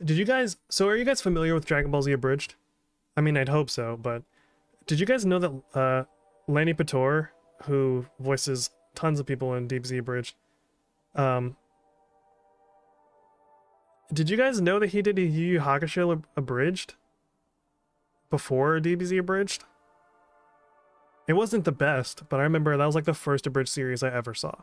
Speaker 1: Did you guys... So are you guys familiar with Dragon Ball Z Abridged? I mean, I'd hope so, but... Did you guys know that Lanny Pitou, who voices tons of people in Deep Z Abridged, did you guys know that he did a Yu Yu Hakusho Abridged? Before Deep Z Abridged? It wasn't the best, but I remember that was like the first Abridged series I ever saw.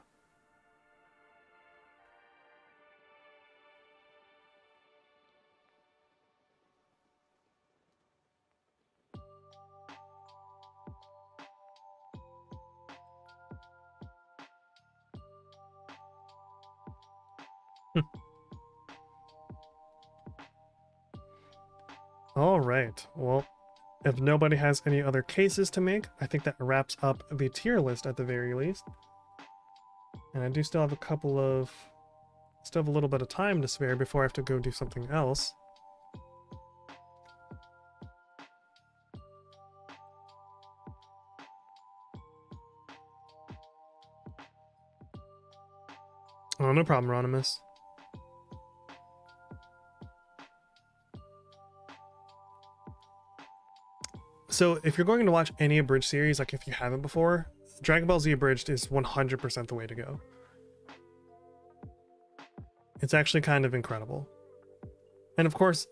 Speaker 1: All right, well, if nobody has any other cases to make, I think that wraps up the tier list at the very least. And I do still have a little bit of time to spare before I have to go do something else. Oh, no problem, Ronimus. So if you're going to watch any Abridged series, like if you haven't before, Dragon Ball Z Abridged is 100% the way to go. It's actually kind of incredible. And of course,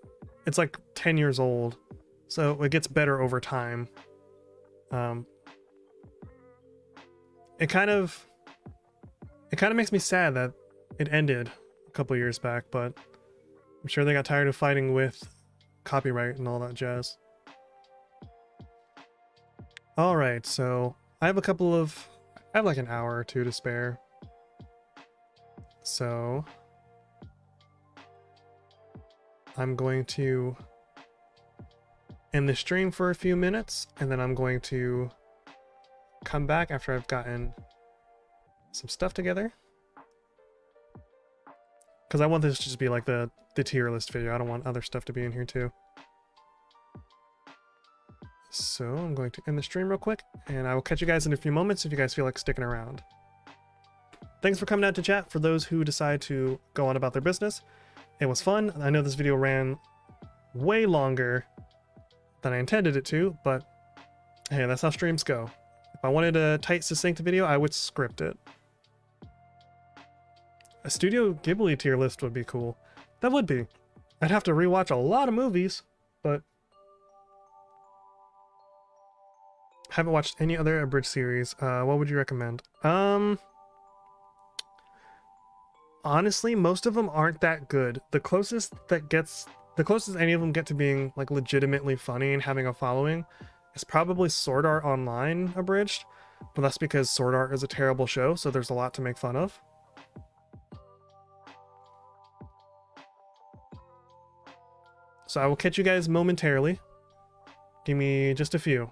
Speaker 1: it's like 10 years old, so it gets better over time. It kind of makes me sad that it ended a couple years back, but I'm sure they got tired of fighting with copyright and all that jazz. Alright, so I have like an hour or two to spare. So I'm going to end the stream for a few minutes, and then I'm going to come back after I've gotten some stuff together. Because I want this to just be like the tier list video. I don't want other stuff to be in here too. So I'm going to end the stream real quick, and I will catch you guys in a few moments if you guys feel like sticking around. Thanks for coming out to chat for those who decide to go on about their business. It was fun. I know this video ran way longer than I intended it to, but hey, that's how streams go. If I wanted a tight, succinct video, I would script it. A Studio Ghibli tier list would be cool. That would be. I'd have to rewatch a lot of movies, but haven't watched any other Abridged series. What would you recommend? Honestly, most of them aren't that good. The closest any of them get to being like legitimately funny and having a following is probably Sword Art Online Abridged, but that's because Sword Art is a terrible show, so there's a lot to make fun of. So I will catch you guys momentarily. Give me just a few.